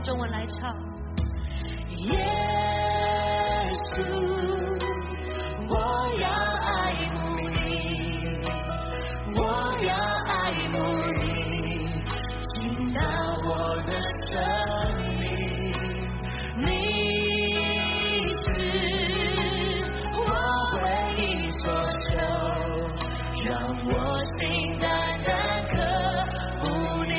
用中文来唱。耶稣，我要爱慕你，我要爱慕你，进到我的生命，你是我唯一所求，让我心单单渴慕你。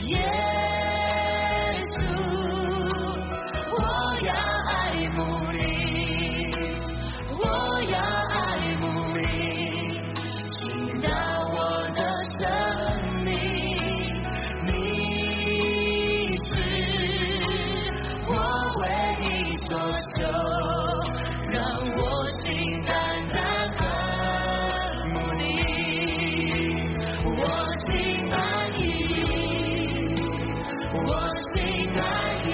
耶稣，我要爱慕你，我要爱慕你，进到我的生命，你是我唯一所求，让我心单单渴慕你，我心满意，我心满意，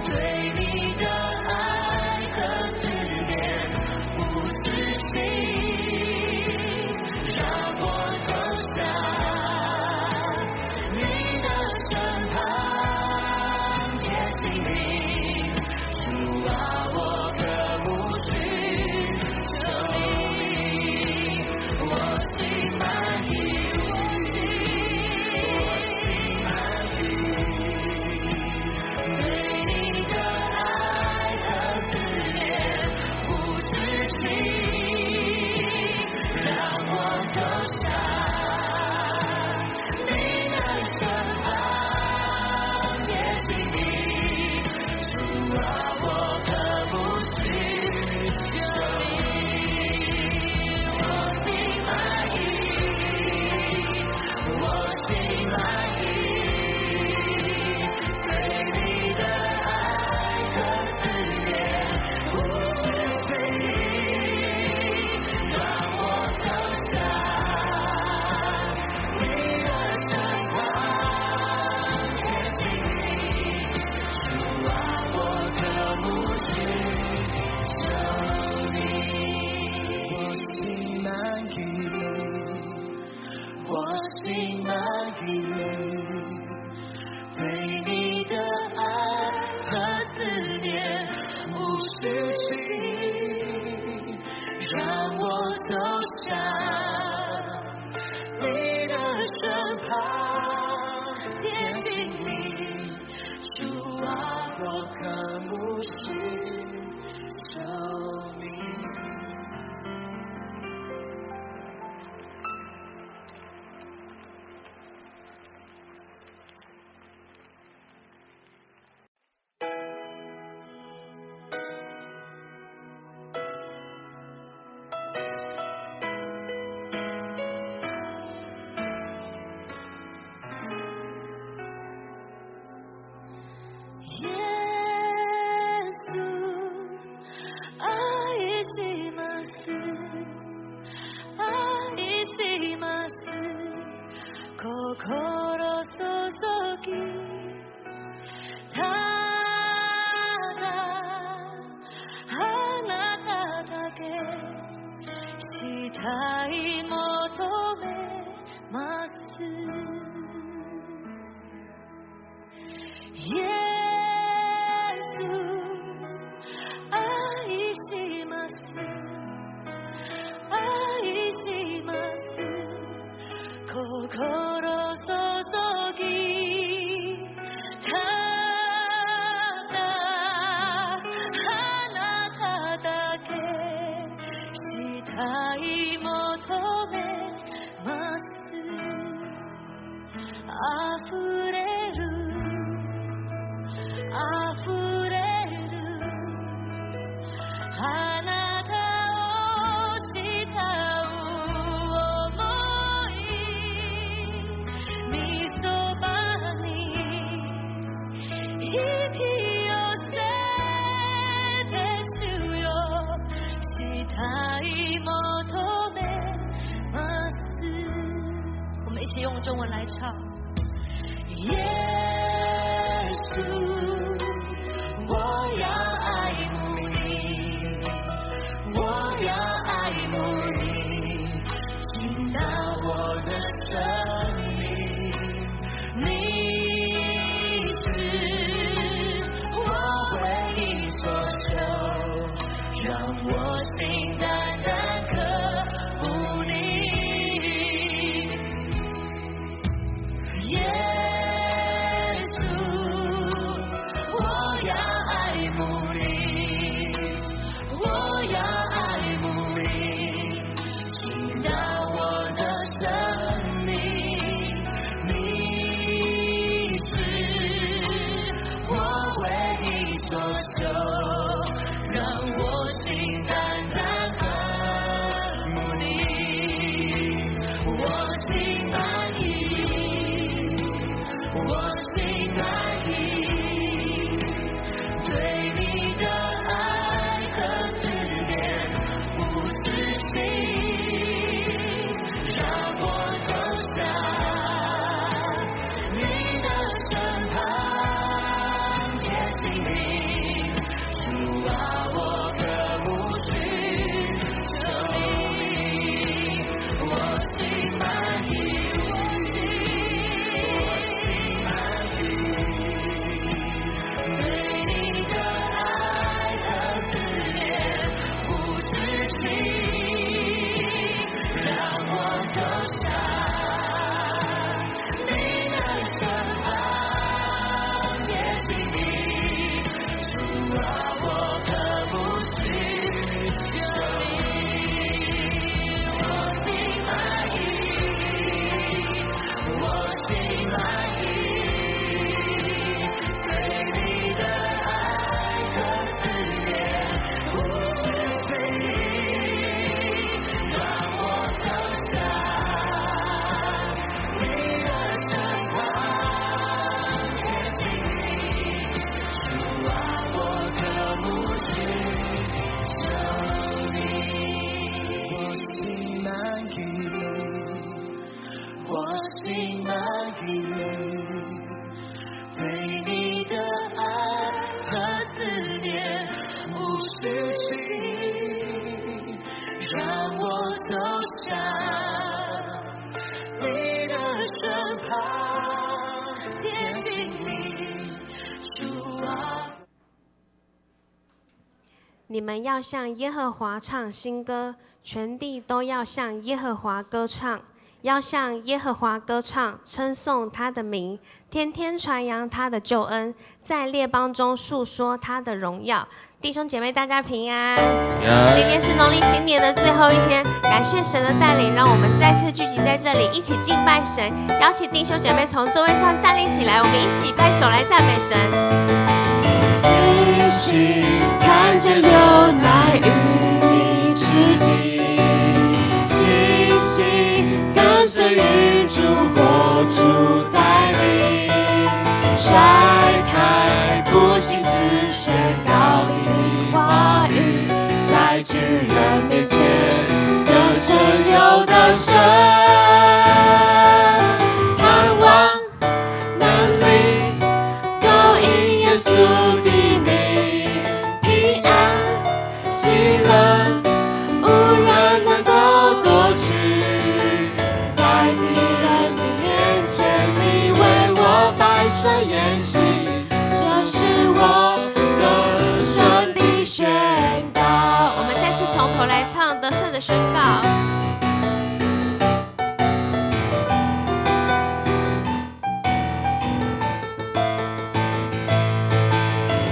对你的爱和思念不自禁，让我走向你的身旁，贴近你，主啊，我渴慕寻求你，我心满意，我心满意，对你的爱和思念不自禁，让我走向你的身旁，贴近你，主啊，我渴慕寻求你，我心满意，我心满意，对你的爱和思念不自禁，让我走向你的身旁，贴近你，主啊，我渴慕寻求你，我心满意，我心满意，对你的爱和思念无止境，让我走向你的身旁，贴近你，主啊，我渴慕寻求你。耶稣、愛します、愛します、心注ぎ、ただあなただけしたい求めます。耶心注ぎ、ただあなただけしたい求めます。溢れる溢れるあなたを慕う想い、御そばに引き寄せて主よ、したい求めます。我们一起用中文来唱。耶稣，我要爱慕你，我要爱慕你，进到我的生让我心单单渴慕你。耶稣，我要爱慕你，我要爱慕你，倾倒我的生命，你是我唯一所求，让我心单单渴慕你，我心满意，我心满意，对你的爱和思念不自禁，让我走向你的身旁，贴近你，主啊，我渴慕寻求你，我心满意，我心满意，对你的爱和思念不自禁，让我走向你的身旁，贴近你，主啊，我渴慕寻求你，我心满意，我心满意，对你的爱和思念不自禁，让我走向你的身旁，贴近你，主啊，我渴慕寻求你，我心满意，我心满意，对你的爱和思念无止境，让我走向你的身旁，贴近你，主啊。你们要向耶和华唱新歌，全地都要向耶和华歌唱，要向耶和华歌唱，称颂他的名，天天传扬他的救恩，在列邦中述说他的荣耀。弟兄姐妹，大家平安。今天是农历新年的最后一天，感谢神的带领，让我们再次聚集在这里，一起敬拜神。邀请弟兄姐妹从座位上站立起来，我们一起拍手来赞美神。星星看见流奶与蜜之地，星星跟随云柱火柱带领，甩开不信只宣告你的话语，在巨人面前得胜有得胜，盼望能力都因耶稣的名，平安喜乐无人能够夺取，在敌人的面前你为我摆设筵席，这是我得胜的宣告。我们再次从头来唱得胜的宣告。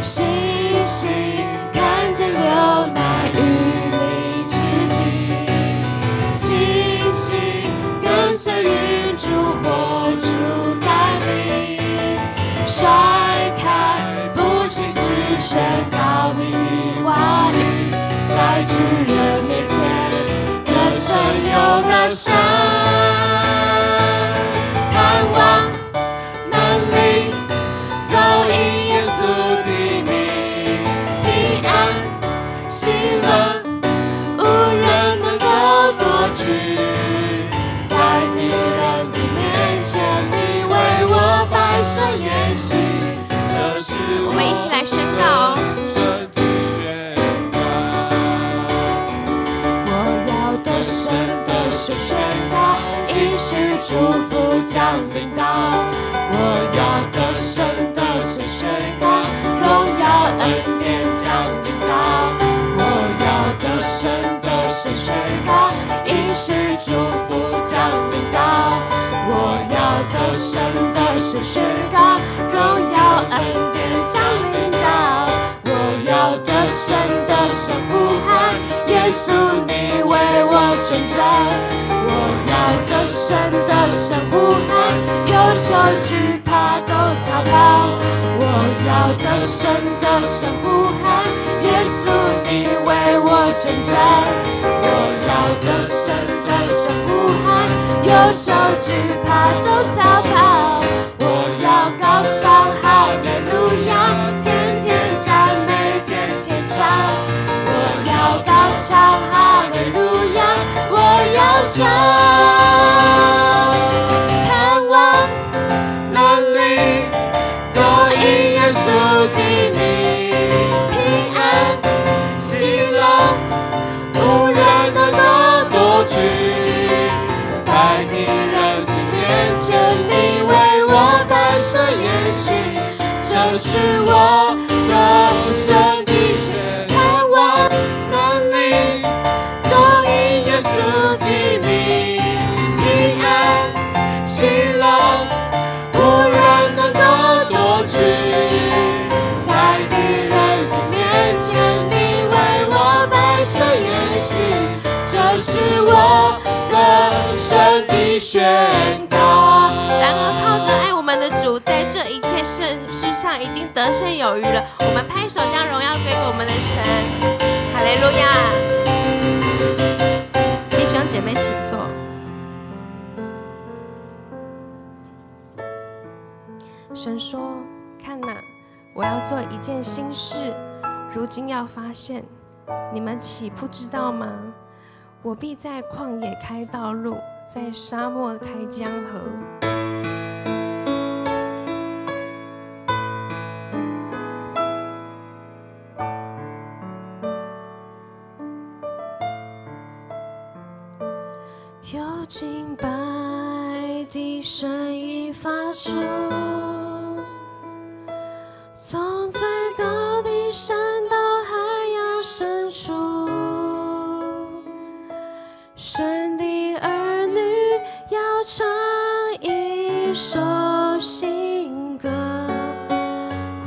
星星看见流奶与蜜之地，星星跟随云柱火柱带领，甩开不信只宣告你的话语，在巨人面前得胜有得胜，盼望能力都因耶稣的名，平安喜乐无人能够夺取，在敌人的面前你为我摆设筵席，这是我们一起来宣告神的宣告。我要得胜的神宣告，应许祝福降临到，我要得胜的神宣告，荣耀恩典降临到，我要许祝福降临到。我要得胜的神宣告，荣耀恩典降临到。我要得胜的神呼喊，耶稣你为我征战。我要得胜的神呼喊，忧愁惧怕都逃跑。我要得胜的神呼喊，耶稣你为我征战。我要得胜的神呼喊，忧愁惧怕都逃跑。我要高唱哈利路亚，天天赞美，天天唱。我要高唱哈利路亚，我要唱。盼望能力都因耶稣的名，平安喜乐无人能够夺取。在敌人的面前，你为我摆设筵席，这是我的神的血。盼望能力都因耶稣的名，平安喜乐无人能够夺取。在敌人的面前，你为我摆设筵席，这是我的神的宣告。然而靠着爱我们的主，在这一切事上已经得胜有余了。我们拍手将荣耀归我们的神，哈利路亚！弟兄姐妹请坐。神说：“看哪，我要做一件新事，如今要发现，你们岂不知道吗？我必在旷野开道路，在沙漠开江河。”有敬拜的声音发出，从最高的山到海洋深处，神的儿女要唱一首新歌，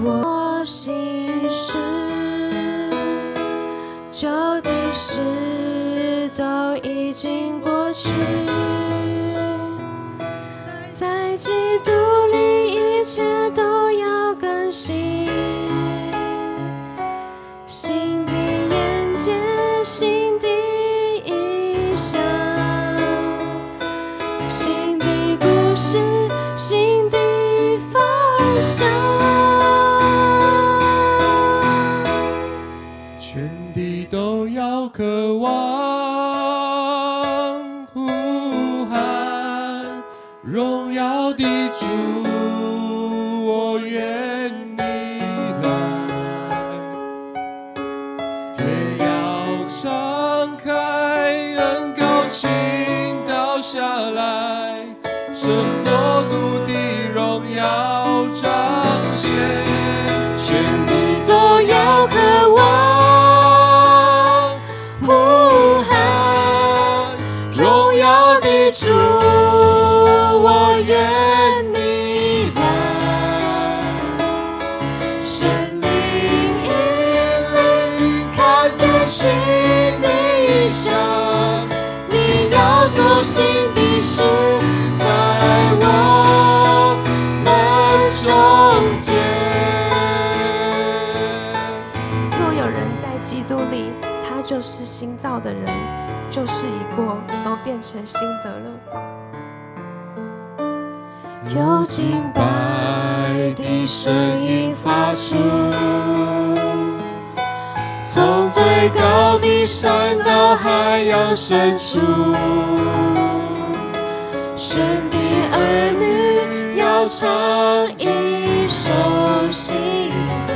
我心事，旧的事都已经过去，在基督里一切都要更新，新的眼界，新的意象，新的故事，新的方向。全地都要渴望呼喊，荣耀的主，我愿你来。天要敞开，恩膏倾倒下来，神国度的荣耀彰显，全地都要渴望呼喊，荣耀的主，我愿你来。神灵引领，看见新的意象，你要做新的事，在我们中间。若有人在基督里，他就是新造的人，旧事已过，都变成新的了。有敬拜的声音发出，从最高的山到海洋深处，神的儿女要唱一首新歌，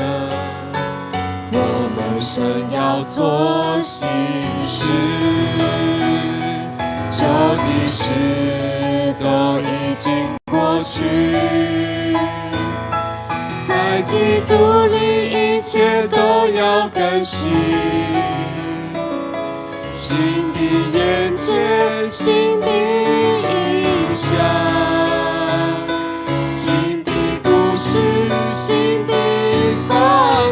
我们神要做新事，旧的事都已经过去，在基督里一切都要更新，新的眼界，新的意象，新的故事，新的方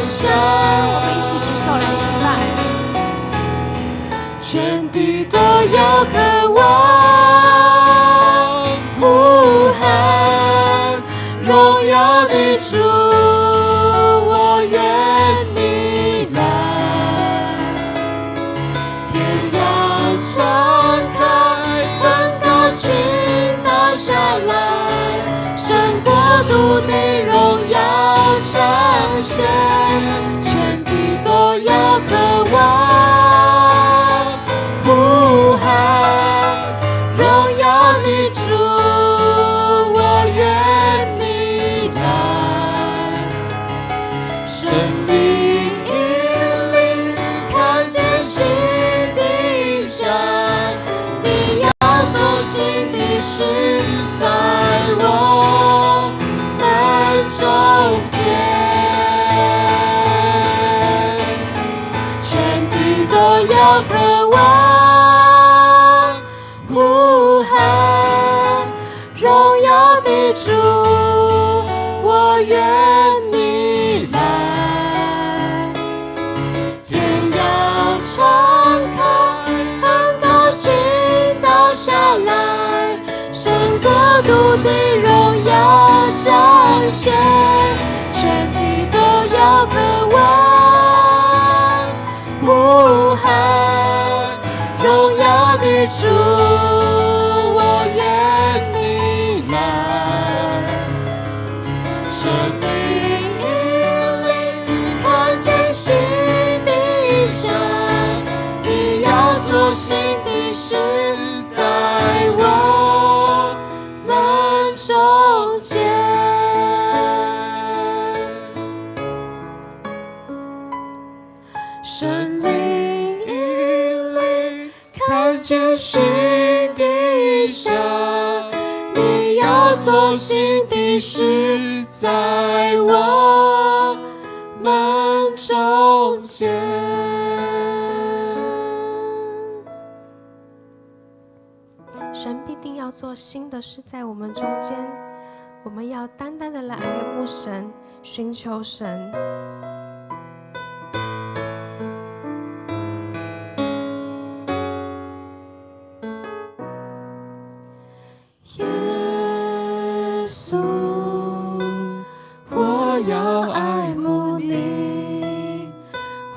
向。我们一起举手来敬拜。全地都要渴望呼喊荣耀的主，我愿你来。天要敞开，很高倾倒下来，神国度的荣耀彰显，全地都要渴望呼喊荣耀的主，我愿你来。神灵引领，看见新的象，你要做新的事，在我们中间。全地都要渴望呼喊荣耀的主，我愿你来。天要敞开，很高兴倒下来，神国度的荣耀彰显，全地都要渴望呼喊荣耀的主，我愿你来。神灵引领，看见新的象，你要做新的事，在我们中间。神灵引领，看见新的象，你要做新的事，在我们中间。神必定要做新的事在我们中间，我们要单单的来爱慕神，寻求神。耶稣，我要爱慕你，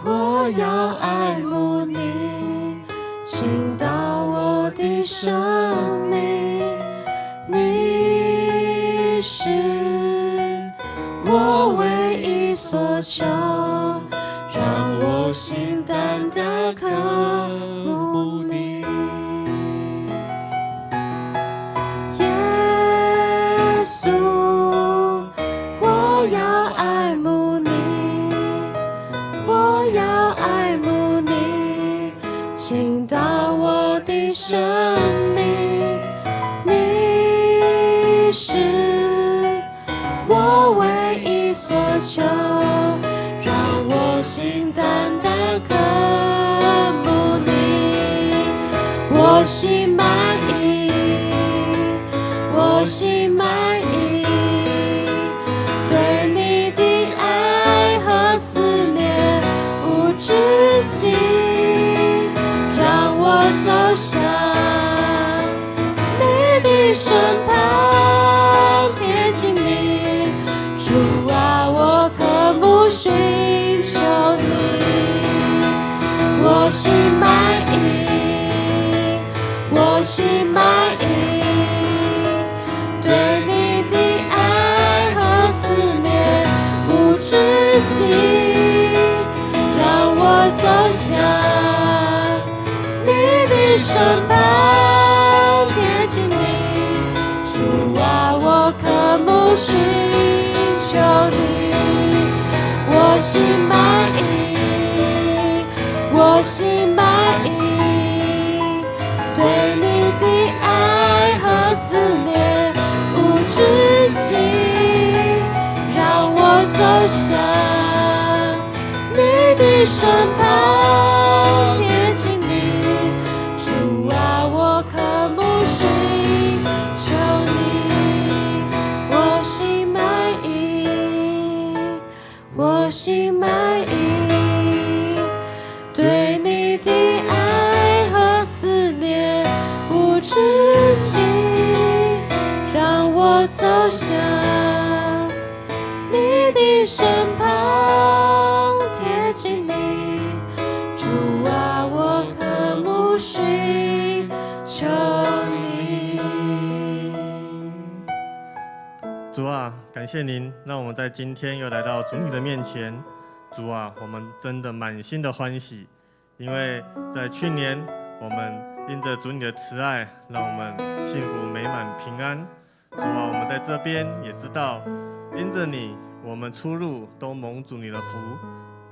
我要爱慕你，倾倒我的生命，你是我唯一所求，让我心单单渴慕你。耶稣，我要爱慕你，我要爱慕你，倾倒我的生命，你是我唯一所求，让我心单单渴慕你，我心满意，我心满意，对你的爱和思念无止境，让我走向你的身旁，贴近你，主啊，我渴慕寻求你，我心满意，我心满意，对你的爱和思念无止境，让我走向你的身旁，贴近你，主啊，我渴慕寻求你，我心满意，我心满意，对你的爱和思念无止境，让我走向你的身旁，贴近你，主啊，我渴向你的身旁，贴近你。主啊，我渴慕寻求你。主啊，感谢您，让我们在今天又来到主你的面前。主啊，我们真的满心的欢喜，因为在去年我们因着主你的慈爱，让我们幸福美满平安。主啊，我们在这边也知道，因着你，我们出入都蒙主你的福，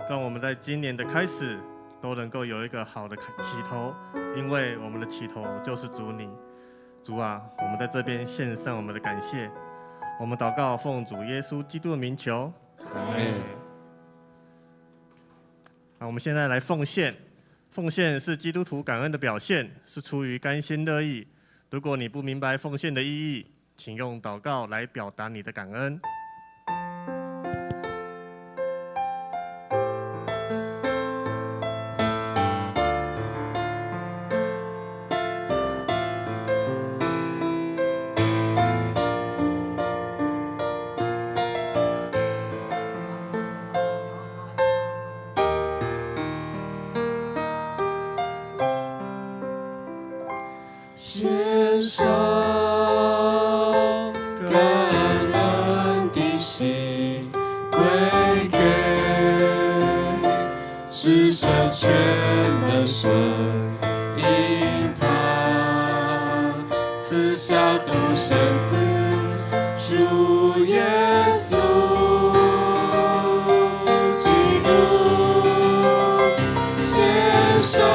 让我们在今年的开始都能够有一个好的起头，因为我们的起头就是主你。主啊，我们在这边献上我们的感谢。我们祷告，奉主耶稣基督的名求，阿们。好，我们现在来奉献。奉献是基督徒感恩的表现，是出于甘心乐意。如果你不明白奉献的意义，请用祷告来表达你的感恩。献上感恩的心归给至圣全能神，因他赐下独生子主耶稣基督，献上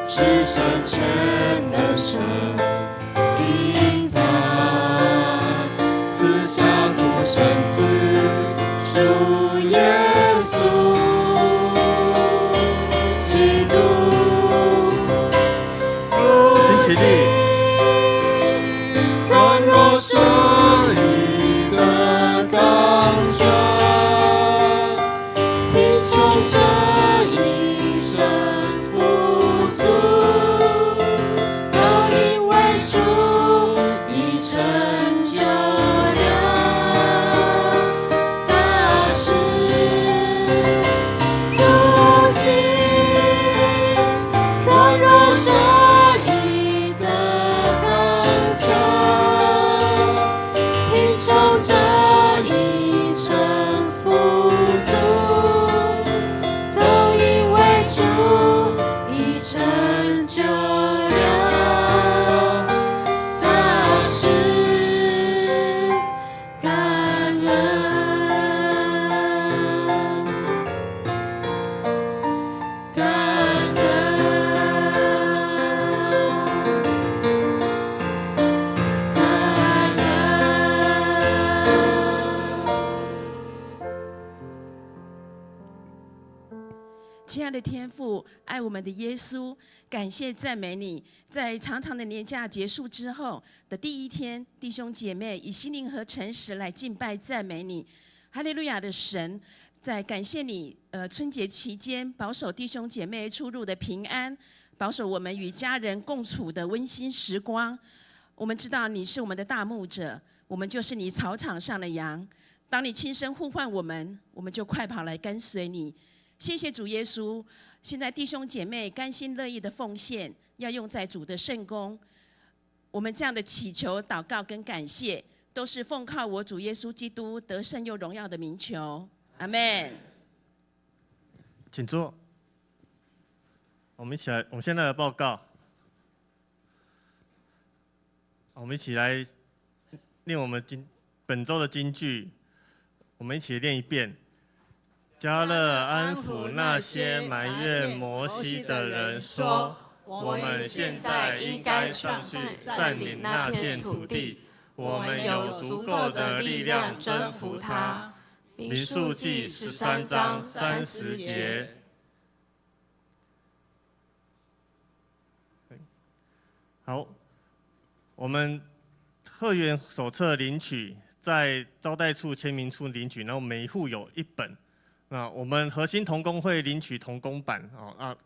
至圣全能神，因他赐下独生子主耶稣基督，如今软弱顺利的刚强，贫穷这一生富足，都因为主已成就了大事。如今软弱这一的刚强，贫穷这一生富足，都因为主已成就了大事，感恩，感恩，感恩。亲爱的天父，爱我们的耶稣，感谢赞美你，在长长的年假结束之后的第一天，弟兄姐妹以心灵和诚实来敬拜赞美你。哈利路亚的神，在感谢你春节期间保守弟兄姐妹出入的平安，保守我们与家人共处的温馨时光。我们知道你是我们的大牧者，我们就是你草场上的羊。当你轻声呼唤我们，我们就快跑来跟随你。谢谢主耶稣，现在弟兄姐妹甘心乐意的奉献，要用在主的圣工。我们这样的祈求、祷告跟感谢，都是奉靠我主耶稣基督得胜又荣耀的名求。阿们。请坐。我们现在来报告。我们一起来念我们本周的金句，我们一起念一遍。迦勒安抚那些埋怨摩西的人说，我们现在应该上去占领那片土地，我们有足够的力量征服它。民数记13章30节。好，我们贺园手册领取，在招待处、签名处领取，然后每一户有1本。那我们核心同工会领取同工版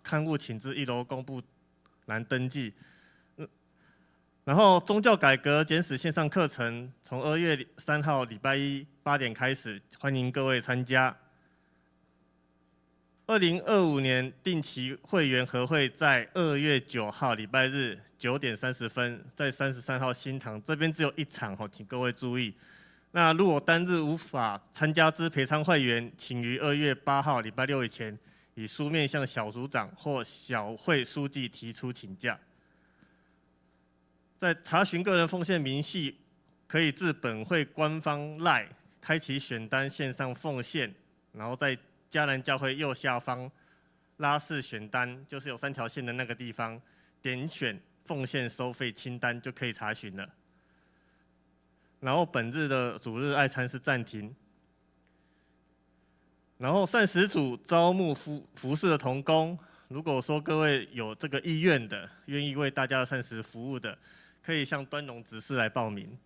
刊物请至1楼公布栏登记。然后宗教改革简史线上课程从2月3号礼拜一8点开始，欢迎各位参加。2025年定期会员合会在2月9号礼拜日9点30分，在33号新堂这边只有1场请各位注意。那如果单日无法参加之陪参会员，请于2月8号礼拜六以前，以书面向小组长或小会书记提出请假。在查询个人奉献明细，可以至本会官方 LINE 开启选单线上奉献，然后在嘉南教会右下方拉式选单，就是有3条线的那个地方，点选奉献收费清单就可以查询了。然后本日的主日爱餐是暂停。然后膳食组招募服侍的同工，如果说各位有这个意愿的，愿意为大家的膳食服务的，可以向端农执事来报名。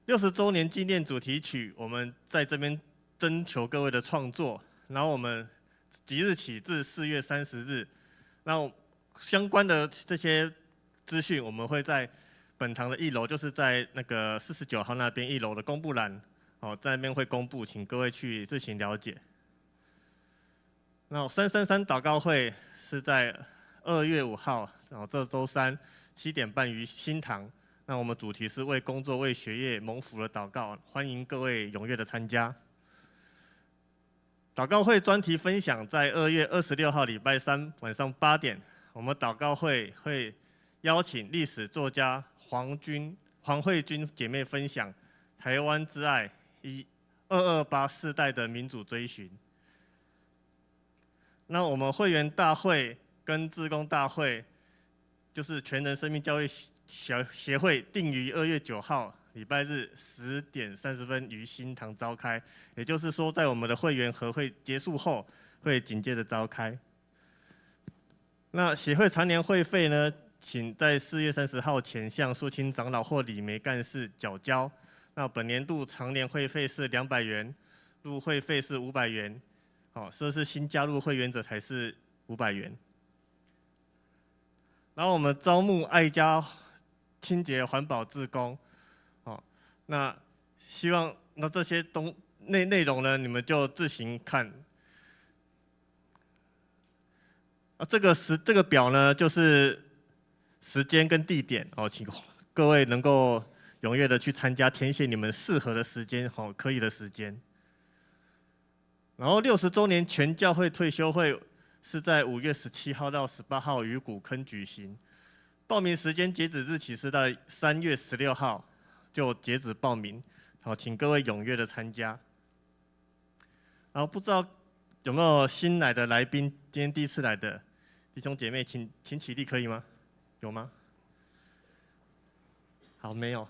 60周年纪念主题曲，我们在这边征求各位的创作，然后我们即日起至4月30日，然后相关的这些资讯，我们会在本堂的1楼，就是在那个49号那边1楼的公布栏，在那边会公布，请各位去自行了解。然后333祷告会是在2月5号，这周3 7点半于新堂。那我们主题是为工作、为学业蒙福的祷告，欢迎各位踊跃的参加。祷告会专题分享在2月26号礼拜3晚上8点，我们祷告会会邀请历史作家黄慧君姐妹分享台湾之爱228世代的民主追寻。那我们会员大会跟志工大会，就是全人生命教育协会，定于2月9号礼拜日10点30分于新堂召开，也就是说，在我们的会员合会结束后，会紧接着召开。那协会常年会费呢，请在4月30号前向肃清长老或理媒干事缴交。那本年度常年会费是200元，入会费是500元。这是新加入会员者才是500元。然后我们招募爱家清洁环保志工，那希望那这些内容呢，你们就自行看。这个表呢，就是时间跟地点请各位能够踊跃的去参加，填写你们适合的时间可以的时间。然后60周年全教会退休会是在5月17号到18号于古坑举行，报名时间截止日期是在3月16号就截止报名，请各位踊跃的参加。然后不知道有没有新来的来宾，今天第一次来的弟兄姐妹，请起立可以吗？有吗？好，没有。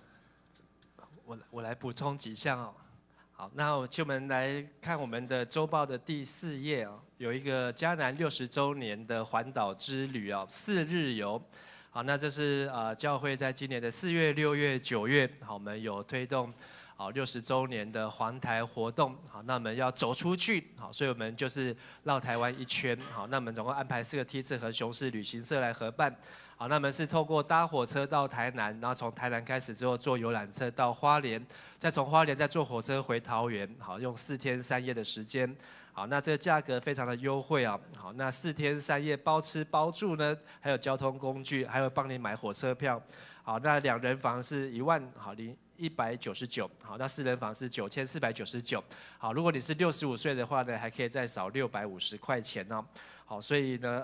我来补充几项好，那我们来看我们的周报的第4页有一个迦南60周年的环岛之旅4日游。好，那这是教会在今年的4月、6月、9月，好，我们有推动60周年的环台活动。好，那我们要走出去，好，所以我们就是绕台湾1圈。好，那我们总共安排4个梯次和雄狮旅行社来合办。好，那我们是透过搭火车到台南，然后从台南开始之后坐游览车到花莲，再从花莲再坐火车回桃园。好，用4天3夜的时间。好，那这个价格非常的优惠好，那4天3夜包吃包住呢，还有交通工具，还有帮你买火车票。好，那2人房是10199，好，那4人房是9499。好，如果你是65岁的话呢，还可以再少650块钱好，所以呢，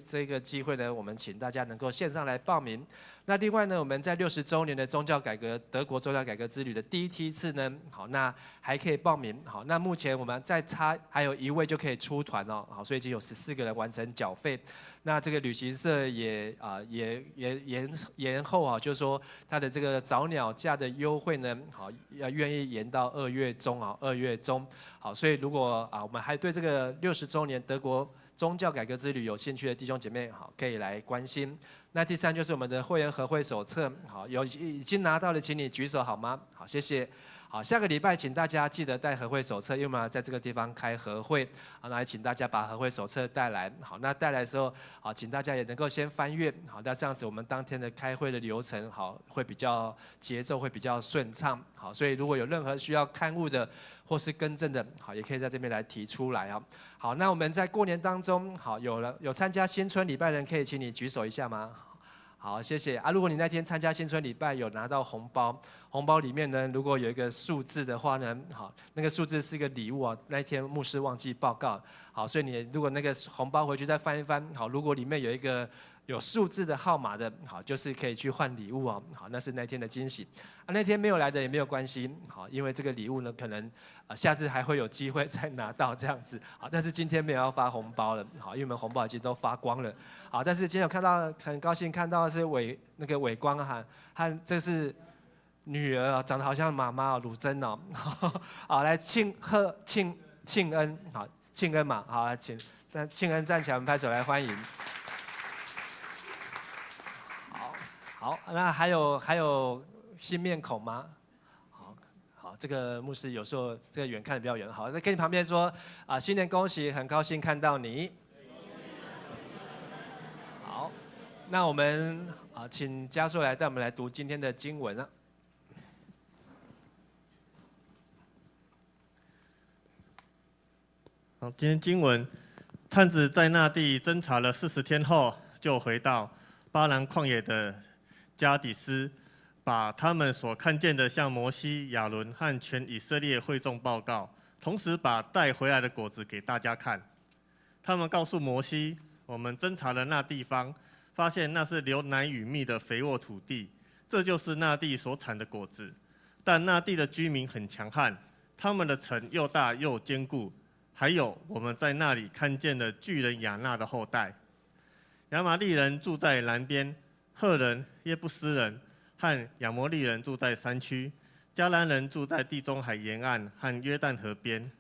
这个机会呢，我们请大家能够线上来报名。那另外呢，我们在60周年的宗教改革德国宗教改革之旅的第一梯次呢，好，那还可以报名。好，那目前我们再差还有1位就可以出团好，所以已经有14个人完成缴费。那这个旅行社也延后就是说它的这个早鸟价的优惠呢，好，愿意延到2月中2月中。好，所以如果我们还对这个60周年德国宗教改革之旅有兴趣的弟兄姐妹，好，可以来关心。那第3就是我们的会员合会手册，好，已经拿到的，请你举手好吗？好，谢谢。好，下个礼拜请大家记得带合会手册，因为我们要在这个地方开合会，好，那也请大家把合会手册带来。好，那带来的时候，好，请大家也能够先翻阅，好，那这样子我们当天的开会的流程，好，会比较节奏会比较顺畅。好，所以如果有任何需要勘误的或是更正的，好，也可以在这边来提出来啊。好，那我们在过年当中，好，有参加新春礼拜的人，可以请你举手一下吗？好，谢谢啊。如果你那天参加新春礼拜有拿到红包，红包里面呢，如果有一个数字的话呢，好，那个数字是一个礼物啊。那一天牧师忘记报告，好，所以你如果那个红包回去再翻一翻，好，如果里面有一个有数字的号码的，好，就是可以去换礼物哦。好，那是那天的惊喜。啊，那天没有来的也没有关系，好，因为这个礼物呢，可能下次还会有机会再拿到这样子。好，但是今天没有要发红包了，好，因为我们红包已经都发光了。好，但是今天有看到，很高兴看到的是那个伟光和这是女儿啊，长得好像妈妈哦，鲁珍哦。好，来庆恩，好，庆恩嘛，好，请庆恩站起来，我们拍手来欢迎。好，那还有新面孔吗？好，这个牧师有时候这个远看的比较远。好，那跟你旁边说啊，新年恭喜，很高兴看到你。好，那我们请家硕来带我们来读今天的经文啊。好，今天经文，探子在那地侦查了40天后，就回到巴兰旷野的加底斯，把他们所看见的向摩西、亚伦和全以色列会众报告，同时把带回来的果子给大家看。他们告诉摩西，我们侦查了那地方，发现那是流奶与蜜的肥沃土地，这就是那地所产的果子。但那地的居民很强悍，他们的城又大又坚固。还有我们在那里看见了巨人亚纳的后代。亚玛利人住在南边，赫人、耶布斯人和亚摩利人住在山区，迦南人住在地中海沿岸和约旦河边。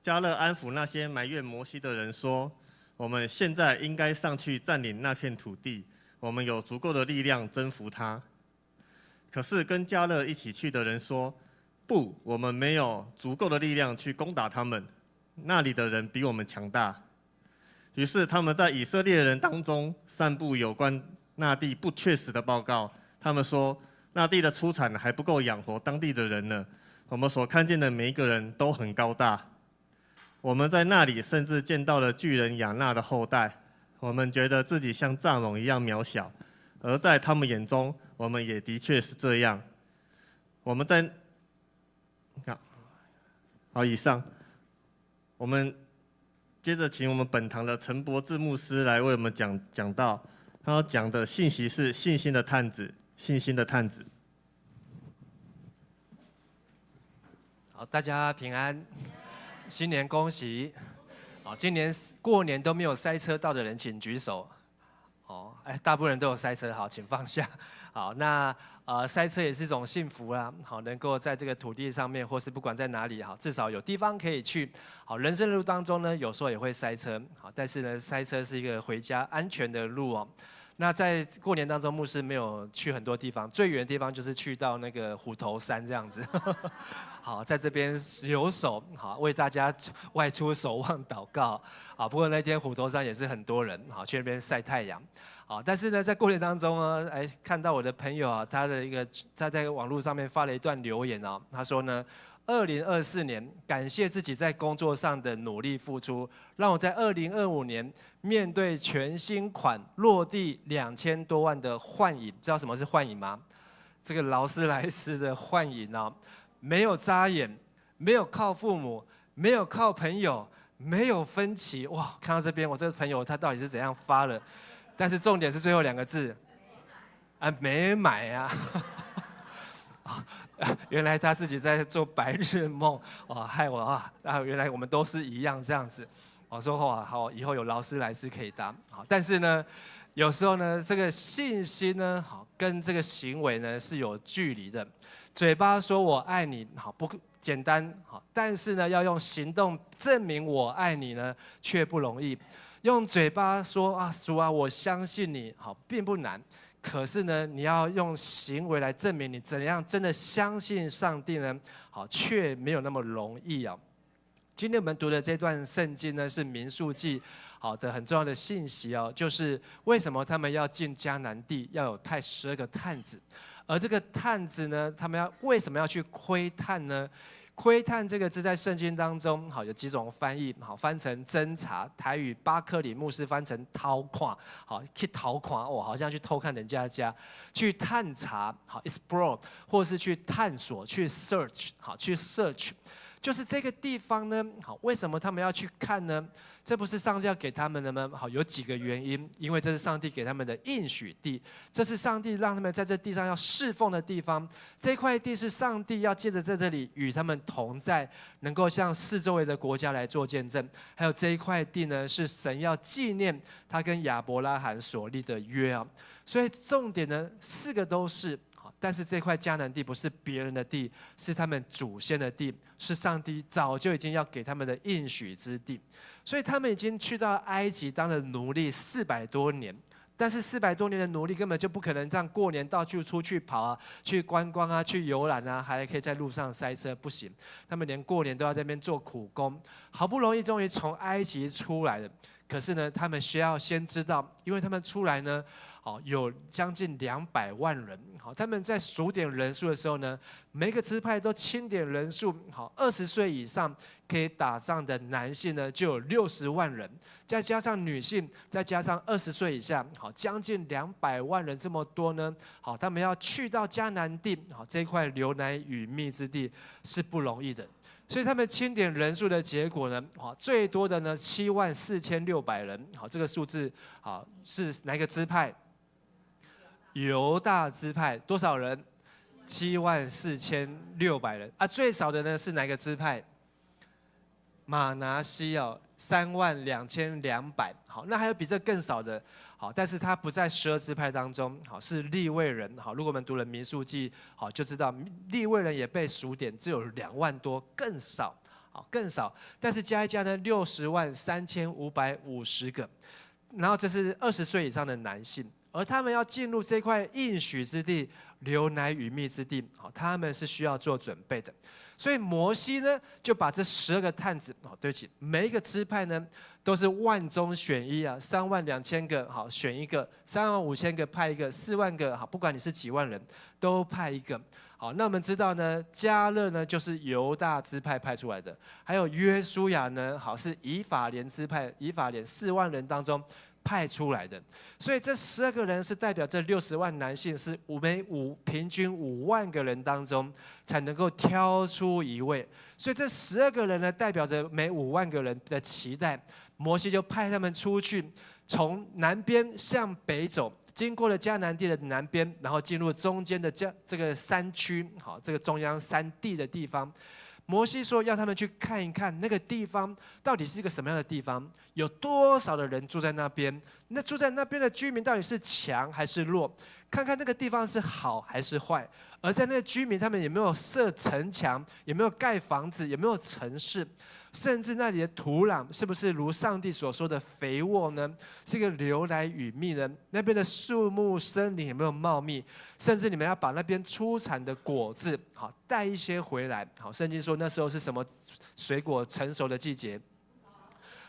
迦勒安抚那些埋怨摩西的人说：“我们现在应该上去占领那片土地，我们有足够的力量征服它。”可是跟迦勒一起去的人说：“不，我们没有足够的力量去攻打他们，那里的人比我们强大。”于是他们在以色列人当中散布有关那地不确实的报告。他们说，那地的出产还不够养活当地的人呢。我们所看见的每一个人都很高大。我们在那里甚至见到了巨人亚纳的后代。我们觉得自己像蚱蜢一样渺小，而在他们眼中，我们也的确是这样。我们在，好，以上，我们接着请我们本堂的陈柏志牧师来为我们讲道。他要讲的信息是信心的探子，信心的探子。好，大家平安，新年恭喜！好，今年过年都没有塞车到的人，请举手。哦，大部分人都有塞车，好，请放下。好，那塞车也是一种幸福啦。好，能够在这个土地上面，或是不管在哪里，好，至少有地方可以去。好，人生的路当中呢，有时候也会塞车。好，但是呢，塞车是一个回家安全的路哦。那在过年当中，牧师没有去很多地方，最远的地方就是去到那个虎头山这样子。好，在这边留守，好，为大家外出守望祷告。好，不过那天虎头山也是很多人，好，去那边晒太阳。好，但是呢，在过年当中呢，看到我的朋友啊，他在网络上面发了一段留言啊，他说呢，2024年感谢自己在工作上的努力付出，让我在2025年面对全新款落地2000多万的幻影，知道什么是幻影吗？这个劳斯莱斯的幻影啊，没有眨眼，没有靠父母，没有靠朋友，没有分歧。哇，看到这边，我这个朋友他到底是怎样发了？但是重点是最后2个字，没买啊。原来他自己在做白日梦，哇，害我啊！原来我们都是一样这样子。我说哇，好，以后有劳斯莱斯可以搭。好，但是呢，有时候呢，这个信心呢，好，跟这个行为呢是有距离的。嘴巴说我爱你，好不简单，好，但是呢，要用行动证明我爱你呢，却不容易。用嘴巴说啊，主啊，我相信你，好，并不难。可是呢，你要用行为来证明你怎样真的相信上帝呢？好，却没有那么容易啊。今天我们读的这段圣经呢，是民数记好的很重要的信息哦，就是为什么他们要进迦南地，要有派12个探子，而这个探子呢，他们为什么要去窥探呢？窥探这个字在圣经当中，好有几种翻译，好翻成侦查，台语巴克里牧师翻成偷看，好去偷看，哦，好像去偷看人家家，去探查，好 explore， 或是去探索，去 search， 好去 search， 就是这个地方呢，好为什么他们要去看呢？这不是上帝要给他们的吗？好，有几个原因，因为这是上帝给他们的应许地，这是上帝让他们在这地上要侍奉的地方。这块地是上帝要借着在这里与他们同在，能够向四周围的国家来做见证。还有这一块地呢，是神要纪念他跟亚伯拉罕所立的约啊。所以重点呢，4个都是。但是这块迦南地不是别人的地，是他们祖先的地，是上帝早就已经要给他们的应许之地。所以他们已经去到埃及当了奴隶400多年，但是400多年的奴隶根本就不可能这样过年到处出去跑啊，去观光啊，去游览啊，还可以在路上塞车，不行。他们连过年都要在那边做苦工，好不容易终于从埃及出来了。可是呢，他们需要先知道，因为他们出来呢，有将近200万人。好，他们在数点人数的时候呢，每个支派都清点人数。好，20岁以上可以打仗的男性呢，就有60万人，再加上女性，再加上20岁以下，好，将近200万人，这么多呢。好，他们要去到迦南地，好，这块流奶与蜜之地是不容易的。所以他们清点人数的结果呢，最多的呢74600人，好，这个数字好是哪一个支派？犹大支派多少人？74600人啊，最少的呢是哪个支派？马拿西哦，32200。好，那还有比这更少的，好，但是他不在12支派当中，好，是利未人。好，如果我们读了民数记，好就知道利未人也被数点，只有2万多，更少，好更少。但是加一加呢，603550个，然后这是20岁以上的男性。而他们要进入这块应许之地，流奶与蜜之地，好，他们是需要做准备的。所以摩西呢，就把这12个探子，对不起，每一个支派呢，都是万中选一啊，32000个，好选一个；35000个派一个，4万个，好，不管你是几万人，都派一个。好，那我们知道呢，迦勒呢就是犹大支派派出来的，还有约书亚呢，好是以法莲支派，以法莲4万人当中派出来的。所以这12个人是代表这60万男性，是平均5万个人当中才能够挑出一位。所以这12个人呢，代表着每5万个人的期待。摩西就派他们出去，从南边向北走，经过了迦南地的南边，然后进入中间的这个山区，好，这个中央山地的地方。摩西说要他们去看一看那个地方到底是一个什么样的地方，有多少的人住在那边，那住在那边的居民到底是强还是弱，看看那个地方是好还是坏。而在那个居民，他们有没有设城墙，有没有盖房子，有没有城市，甚至那里的土壤是不是如上帝所说的肥沃呢？是一个流奶与蜜呢？那边的树木森林有没有茂密？甚至你们要把那边出产的果子，好带一些回来。好，圣经说那时候是什么水果成熟的季节？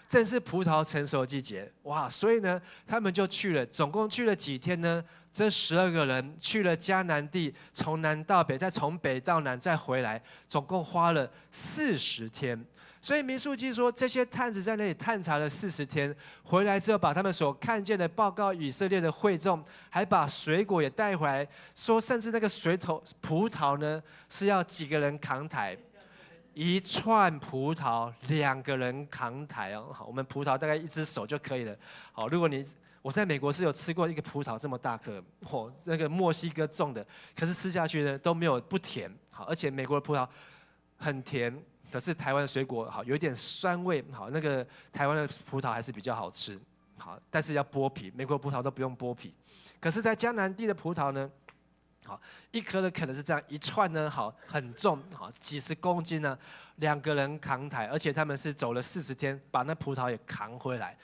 正是葡萄成熟的季节。哇！所以呢，他们就去了，总共去了几天呢？这12个人去了迦南地，从南到北，再从北到南，再回来，总共花了40天。所以民数记说，这些探子在那里探查了40天，回来之后把他们所看见的报告以色列的会众，还把水果也带回来，说甚至那个葡萄呢是要几个人扛抬，1串葡萄2个人扛抬哦。好，我们葡萄大概1只手就可以了。好，如果我在美国是有吃过一个葡萄这么大颗，那个墨西哥种的，可是吃下去呢都没有不甜。好，而且美国的葡萄很甜。可是台湾的水果好有一点酸味，好那个台湾的葡萄还是比较好吃，好但是要剥皮，美国的葡萄都不用剥皮。可是，在迦南地的葡萄呢，好一颗呢可能是这样，一串呢好很重，好几十公斤呢，2个人扛抬，而且他们是走了40天，把那葡萄也扛回来。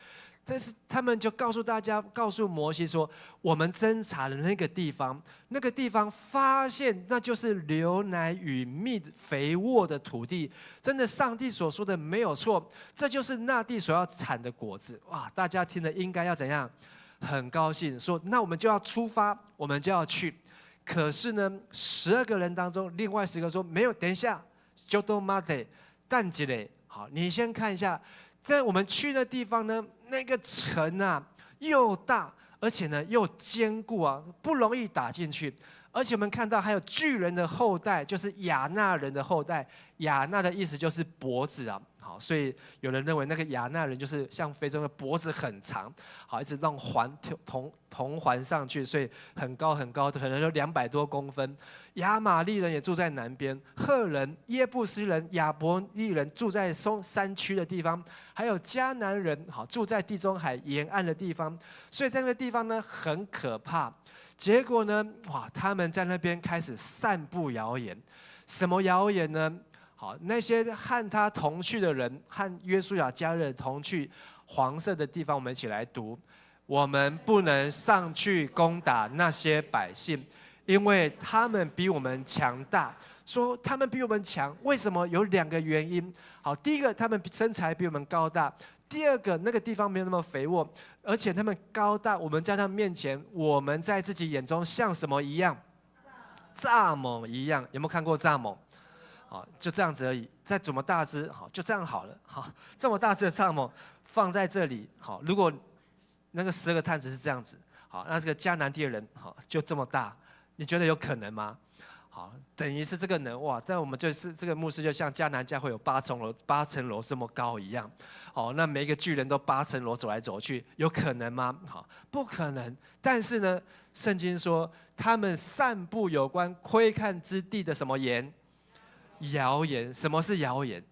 但是他们就告诉大家，告诉摩西说，我们侦查了那个地方，那个地方发现那就是流奶与蜜肥沃的土地，真的上帝所说的没有错，这就是那地所要产的果子。哇，大家听了应该要怎样？很高兴，说那我们就要出发，我们就要去。可是呢，12个人当中，另外10个说没有，等一下，就都妈的，但几嘞？好，你先看一下。在我们去的地方呢，那个城啊又大，而且呢又坚固啊，不容易打进去。而且我们看到还有巨人的后代，就是亚纳人的后代。亚纳的意思就是脖子啊，好，所以有人认为那个亚纳人就是像非洲的脖子很长，好，一直弄铜环上去，所以很高很高，可能有200多公分。亚玛利人也住在南边，赫人、耶布斯人、亚伯利人住在山区的地方，还有迦南人，好，住在地中海沿岸的地方。所以在那个地方呢，很可怕。结果呢，哇，他们在那边开始散布谣言。什么谣言呢？好，那些和他同去的人，和约书亚家人同去黄色的地方，我们一起来读。我们不能上去攻打那些百姓，因为他们比我们强大。说他们比我们强，为什么？有2个原因。好，第一个，他们身材比我们高大；第二个，那个地方没有那么肥沃，而且他们高大，我们在他们面前，我们在自己眼中像什么一样？蚱蜢一样。有没有看过蚱蜢？好，就这样子而已。再怎么大只，好，就这样好了。好，这么大只的蚱蜢放在这里，好，如果那个12个探子是这样子，好，那这个迦南地的人，好，就这么大，你觉得有可能吗？好，等于是这个人哇，在我们就是这个牧师，就像迦南教会有8层楼这么高一样。好，那每一个巨人都8层楼走来走去，有可能吗？好，不可能。但是呢，圣经说他们散布有关窥看之地的什么言？谣言。什么是谣言？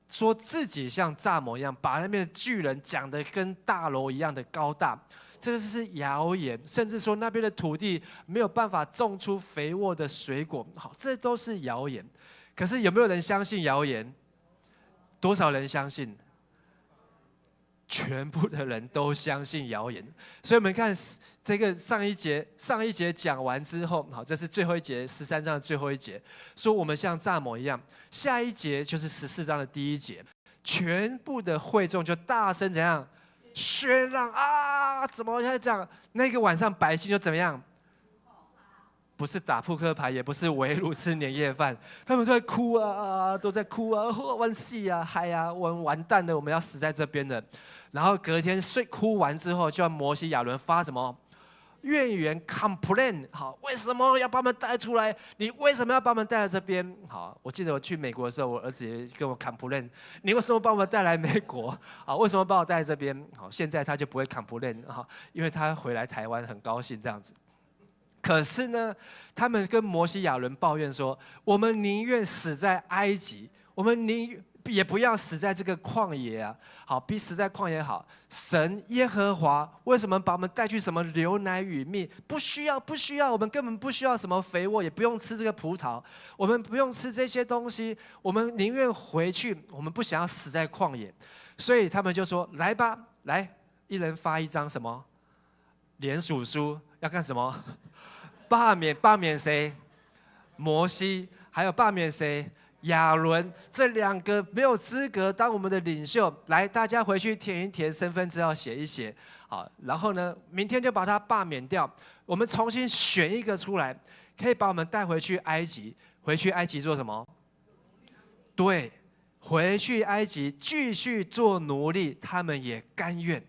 说自己像蚱蜢一样，把那边的巨人讲得跟大楼一样的高大。这个是谣言，甚至说那边的土地没有办法种出肥沃的水果，好，这都是谣言。可是有没有人相信谣言？多少人相信？全部的人都相信谣言。所以我们看这个上一节讲完之后，好，这是最后一节13章的最后一节，说我们像蚱蜢一样。下一节就是14章的第1节，全部的会众就大声怎样？喧嚷啊！怎么会这样？那个晚上百姓就怎么样？不是打扑克牌，也不是围炉吃年夜饭，他们都在哭啊，都在哭啊，玩戏啊，嗨啊，完蛋了，我们要死在这边了。然后隔天哭完之后，就要摩西亚伦发什么？怨言 complain， 好，为什么要把我们带出来？你为什么要把我们带来这边？好，我记得我去美国的时候，我儿子也跟我 complain， 你为什么把我们带来美国？好，为什么把我带来这边？好，现在他就不会 complain， 好，因为他回来台湾很高兴这样子。可是呢，他们跟摩西亚伦抱怨说：“我们宁愿死在埃及，我们也不要死在这个旷野啊！好，比死在旷野好。神耶和华为什么把我们带去什么流奶与蜜？不需要，我们根本不需要什么肥沃，也不用吃这个葡萄，我们不用吃这些东西，我们宁愿回去，我们不想要死在旷野。所以他们就说：来吧，来，一人发1张什么联署书，要干什么？罢免谁？摩西，还有罢免谁？亚伦，这2个没有资格当我们的领袖。来，大家回去填一填身份资料，写一写。好，然后呢，明天就把他罢免掉。我们重新选一个出来，可以把我们带回去埃及。回去埃及做什么？对，回去埃及继续做奴隶，他们也甘愿。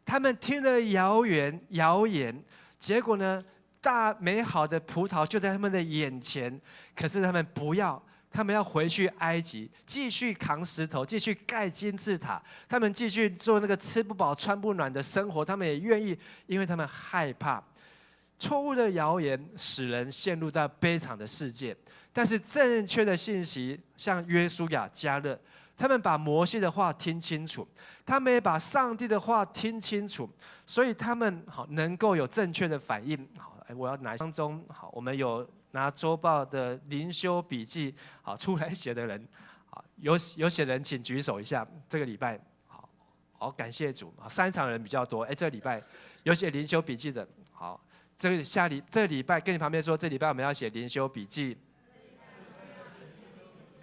他们听了谣言，结果呢，大美好的葡萄就在他们的眼前，可是他们不要。他们要回去埃及，继续扛石头，继续盖金字塔。他们继续做那个吃不饱穿不暖的生活，他们也愿意，因为他们害怕。错误的谣言使人陷入到悲惨的世界，但是正确的信息像约书亚、迦勒，他们把摩西的话听清楚，他们也把上帝的话听清楚，所以他们好能够有正确的反应。好，我要拿当中好，我们有拿周报的灵修笔记好出来写的人，好有写的人请举手一下。这个礼拜好好，感谢主。3场人比较多，这礼拜有写灵修笔记的，好，这礼拜跟你旁边说，这礼拜我们要写灵修笔记。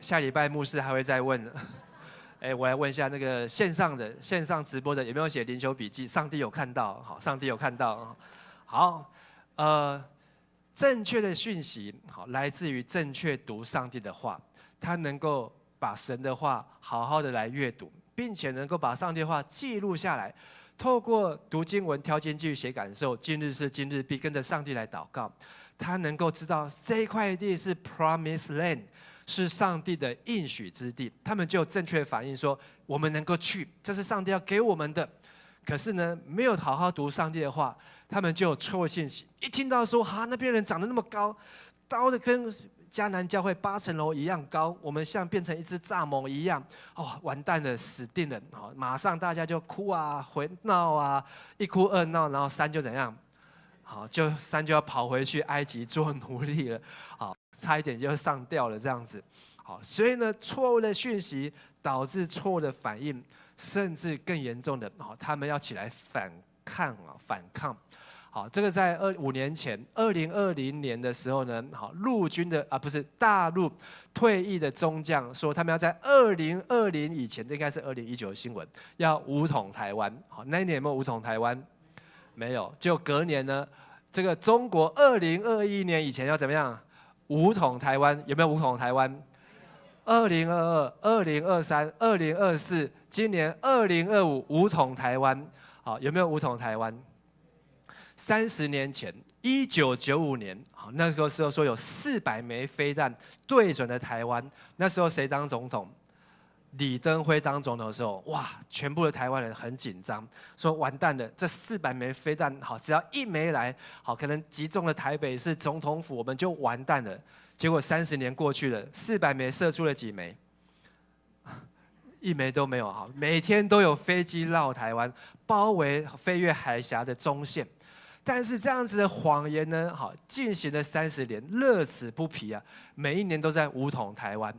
下礼拜牧师还会再问。我来问一下那个线上直播的有没有写灵修笔记？上帝有看到，好，上帝有看到。好，正确的讯息，好，来自于正确读上帝的话，他能够把神的话好好的来阅读，并且能够把上帝的话记录下来，透过读经文、挑经句、写感受，今日事今日毕，跟着上帝来祷告，他能够知道这一块地是 Promised Land。是上帝的应许之地，他们就正确反映说，我们能够去，这是上帝要给我们的。可是呢，没有好好读上帝的话，他们就有错误信息。一听到说，那边人长得那么高，高的跟迦南教会8层楼一样高，我们像变成一只蚱蜢一样，完蛋了，死定了。马上大家就哭啊，回闹啊，一哭二闹，然后3就怎样？好，3就要跑回去埃及做奴隶了。好。差一点就上吊了，这样子，好，所以呢，错误的讯息导致错误的反应，甚至更严重的，他们要起来反抗。好，这个在5年前，2020年的时候呢，好，陆军的不是大陆退役的中将说，他们要在2020以前，这应该是2019的新闻，要武统台湾。好，那一年有没有武统台湾？没有，就隔年呢，这个中国2021年以前要怎么样？武统台湾，有没有武统台湾？2022、2023、2024，今年2025武统台湾，好，有没有武统台湾？30年前，1995年，好，那个时候说有400枚飞弹对准了台湾，那时候谁当总统？李登辉当总统的时候，哇，全部的台湾人很紧张，说完蛋了，这400枚飞弹，好，只要1枚来，好，可能击中了台北市总统府，我们就完蛋了。结果30年过去了，400枚射出了几枚？1枚都没有。好，每天都有飞机绕台湾，包围飞越海峡的中线。但是这样子的谎言呢，好，进行了30年，乐此不疲啊，每一年都在武统台湾。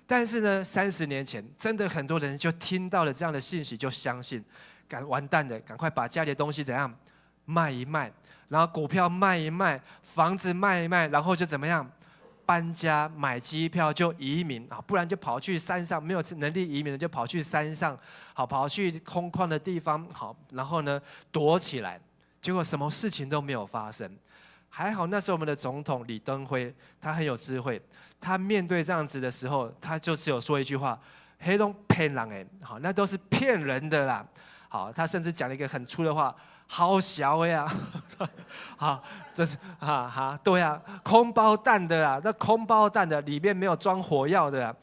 但是呢，30年前，真的很多人就听到了这样的信息，就相信，完蛋了，赶快把家里的东西怎样卖一卖，然后股票卖一卖，房子卖一卖，然后就怎么样搬家买机票就移民啊，不然就跑去山上，没有能力移民的就跑去山上，好，跑去空旷的地方，好，然后呢躲起来，结果什么事情都没有发生。还好那时候我们的总统李登辉，他很有智慧。他面对这样子的时候，他就只有说一句话：“黑龙骗人哎，好，那都是骗人的啦。”好，他甚至讲了一个很粗的话：“好小呀，好，这是对啊，空包弹的啦，那空包弹的里面没有装火药的啦。”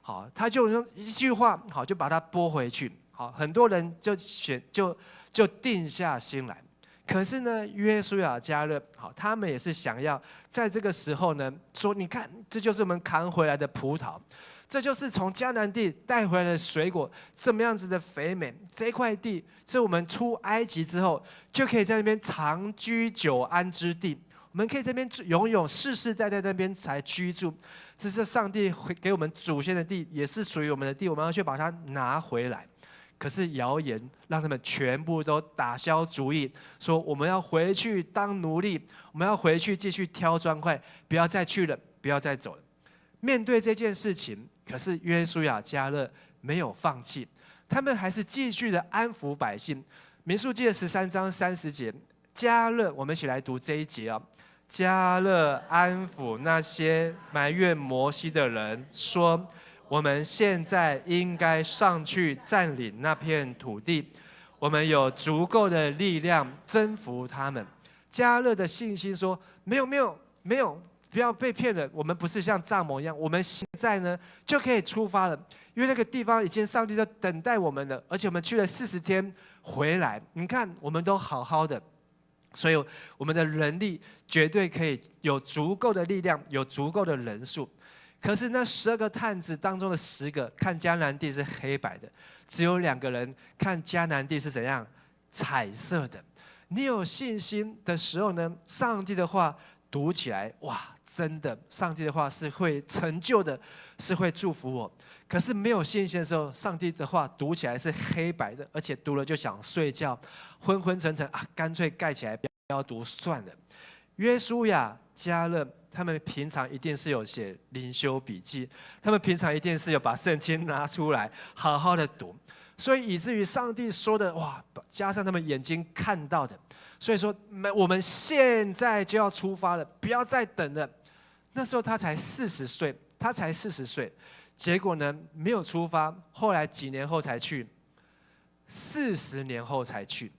好，他就用一句话，好，就把它拨回去。好，很多人就定下心来。可是呢，约书亚迦勒，好，他们也是想要在这个时候呢，说你看，这就是我们扛回来的葡萄，这就是从迦南地带回来的水果，这么样子的肥美。这块地是我们出埃及之后，就可以在那边长居久安之地，我们可以在那边拥有世世代代那边才居住。这是上帝给我们祖先的地，也是属于我们的地，我们要去把它拿回来。可是谣言让他们全部都打消主意，说我们要回去当奴隶，我们要回去继续挑砖块，不要再去了，不要再走了。面对这件事情，可是约书亚迦勒没有放弃，他们还是继续的安抚百姓。民数记的13章30节，迦勒，我们一起来读这一节啊。迦勒安抚那些埋怨摩西的人，说：我们现在应该上去占领那片土地，我们有足够的力量征服他们。迦勒的信心说：没有，不要被骗了，我们不是像蚱蜢一样，我们现在呢就可以出发了，因为那个地方已经上帝都等待我们了，而且我们去了40天回来，你看我们都好好的。所以我们的人力绝对可以有足够的力量，有足够的人数。可是那12个探子当中的10个看迦南地是黑白的，只有2个人看迦南地是怎样彩色的。你有信心的时候呢，上帝的话读起来，哇，真的，上帝的话是会成就的，是会祝福我。可是没有信心的时候，上帝的话读起来是黑白的，而且读了就想睡觉，昏昏沉沉啊，干脆盖起来不要读算了。约书亚、迦勒，他们平常一定是有写灵修笔记，他们平常一定是有把圣经拿出来好好的读，所以以至于上帝说的哇，加上他们眼睛看到的，所以说我们现在就要出发了，不要再等了。那时候他才40岁，结果呢没有出发，后来几年后才去，40年后才去，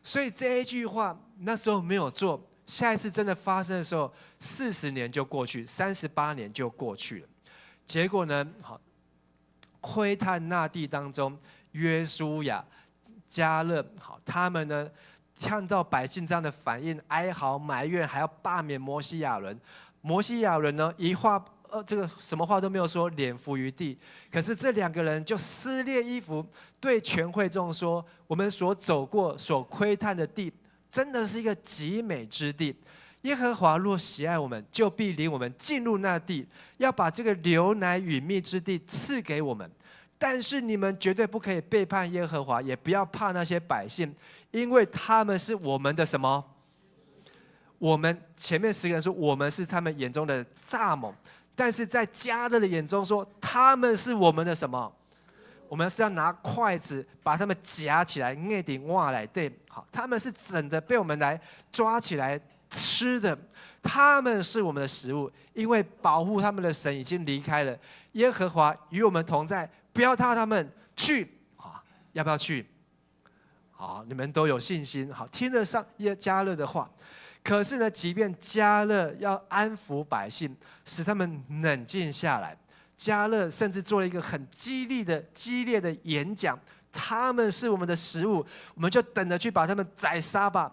所以这一句话那时候没有做，下一次真的发生的时候，40年就过去，38年就过去了。结果呢，好，窥探那地当中，约书亚、迦勒，好，他们呢看到百姓这样的反应，哀嚎埋怨，还要罢免摩西亚伦。摩西亚伦呢，一话这个什么话都没有说，脸伏于地。可是这2个人就撕裂衣服，对全会众说：“我们所走过、所窥探的地，真的是一个极美之地。耶和华若喜爱我们，就必领我们进入那地，要把这个流奶与蜜之地赐给我们。但是你们绝对不可以背叛耶和华，也不要怕那些百姓，因为他们是我们的什么？我们前面10个人说，我们是他们眼中的蚱蜢，但是在迦勒的眼中说，他们是我们的什么？我们是要拿筷子把他们夹起来，内顶挖来对，好，他们是整的被我们来抓起来吃的，他们是我们的食物，因为保护他们的神已经离开了，耶和华与我们同在，不要怕他们去，好，要不要去？好，你们都有信心，好，听得上迦勒的话。可是呢，即便迦勒要安抚百姓，使他们冷静下来，迦勒甚至做了一个很激烈的演讲，他们是我们的食物，我们就等着去把他们宰杀吧。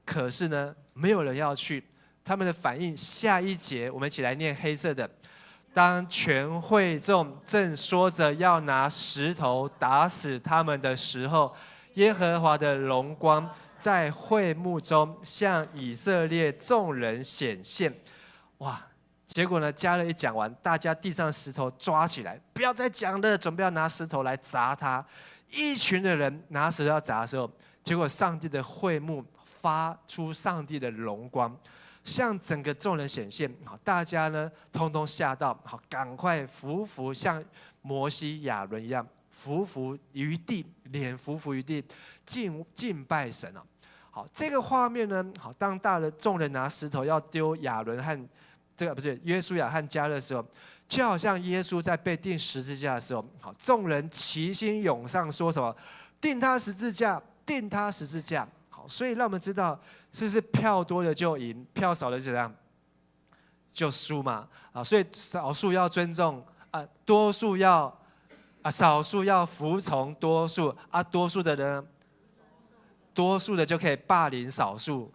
可是呢，没有人要去，他们的反应，下一节我们一起来念黑色的。当全会众正说着要拿石头打死他们的时候，耶和华的荣光在会幕中向以色列众人显现。哇！结果呢，迦勒一讲完，大家地上石头抓起来，不要再讲了，准备要拿石头来砸他。一群的人拿石头要砸的时候，结果上帝的会幕发出上帝的荣光，向整个众人显现。好，大家呢通通吓到，好，赶快伏伏，像摩西亚伦一样伏伏于地，脸伏伏于地，敬拜神啊。好，这个画面呢，好，当大的众人拿石头要丢亚伦和约书亚和迦勒的时候，就好像耶稣在被钉十字架的时候，好，众人齐心涌上，说什么？钉他十字架，钉他十字架。好，所以让我们知道，是不是票多的就赢，票少的怎样就输嘛？啊，所以少数要尊重多数要少数要服从多数啊，多数的人。多数的就可以霸凌少数。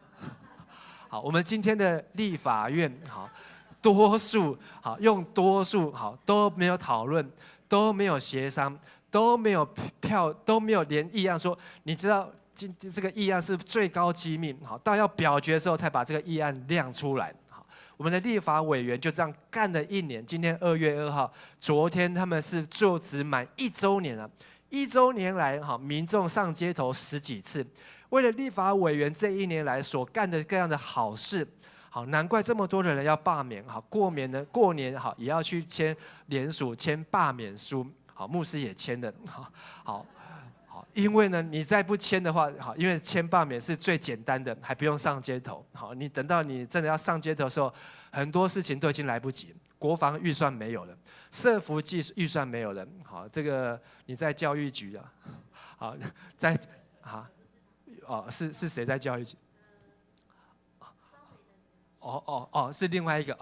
好，我们今天的立法院，好，多数好用多数好都没有讨论，都没有协商，都没有票，都没有连议案说，你知道这个议案是最高机密，好，到要表决的时候才把这个议案亮出来。好，我们的立法委员就这样干了1年，今天2月2号，昨天他们是就职满1周年了。1周年来，好，民众上街头10几次，为了立法委员这1年来所干的各样的好事，好，难怪这么多的人要罢免。好，过年好也要去签联署签罢免书，好，牧师也签了。好，因为呢，你再不签的话，好，因为签罢免是最简单的，还不用上街头。好，你等到你真的要上街头的时候，很多事情都已经来不及，国防预算没有了。社福预算没有了，好，这个你在教育局啊，好，是谁在教育局？是另外一个，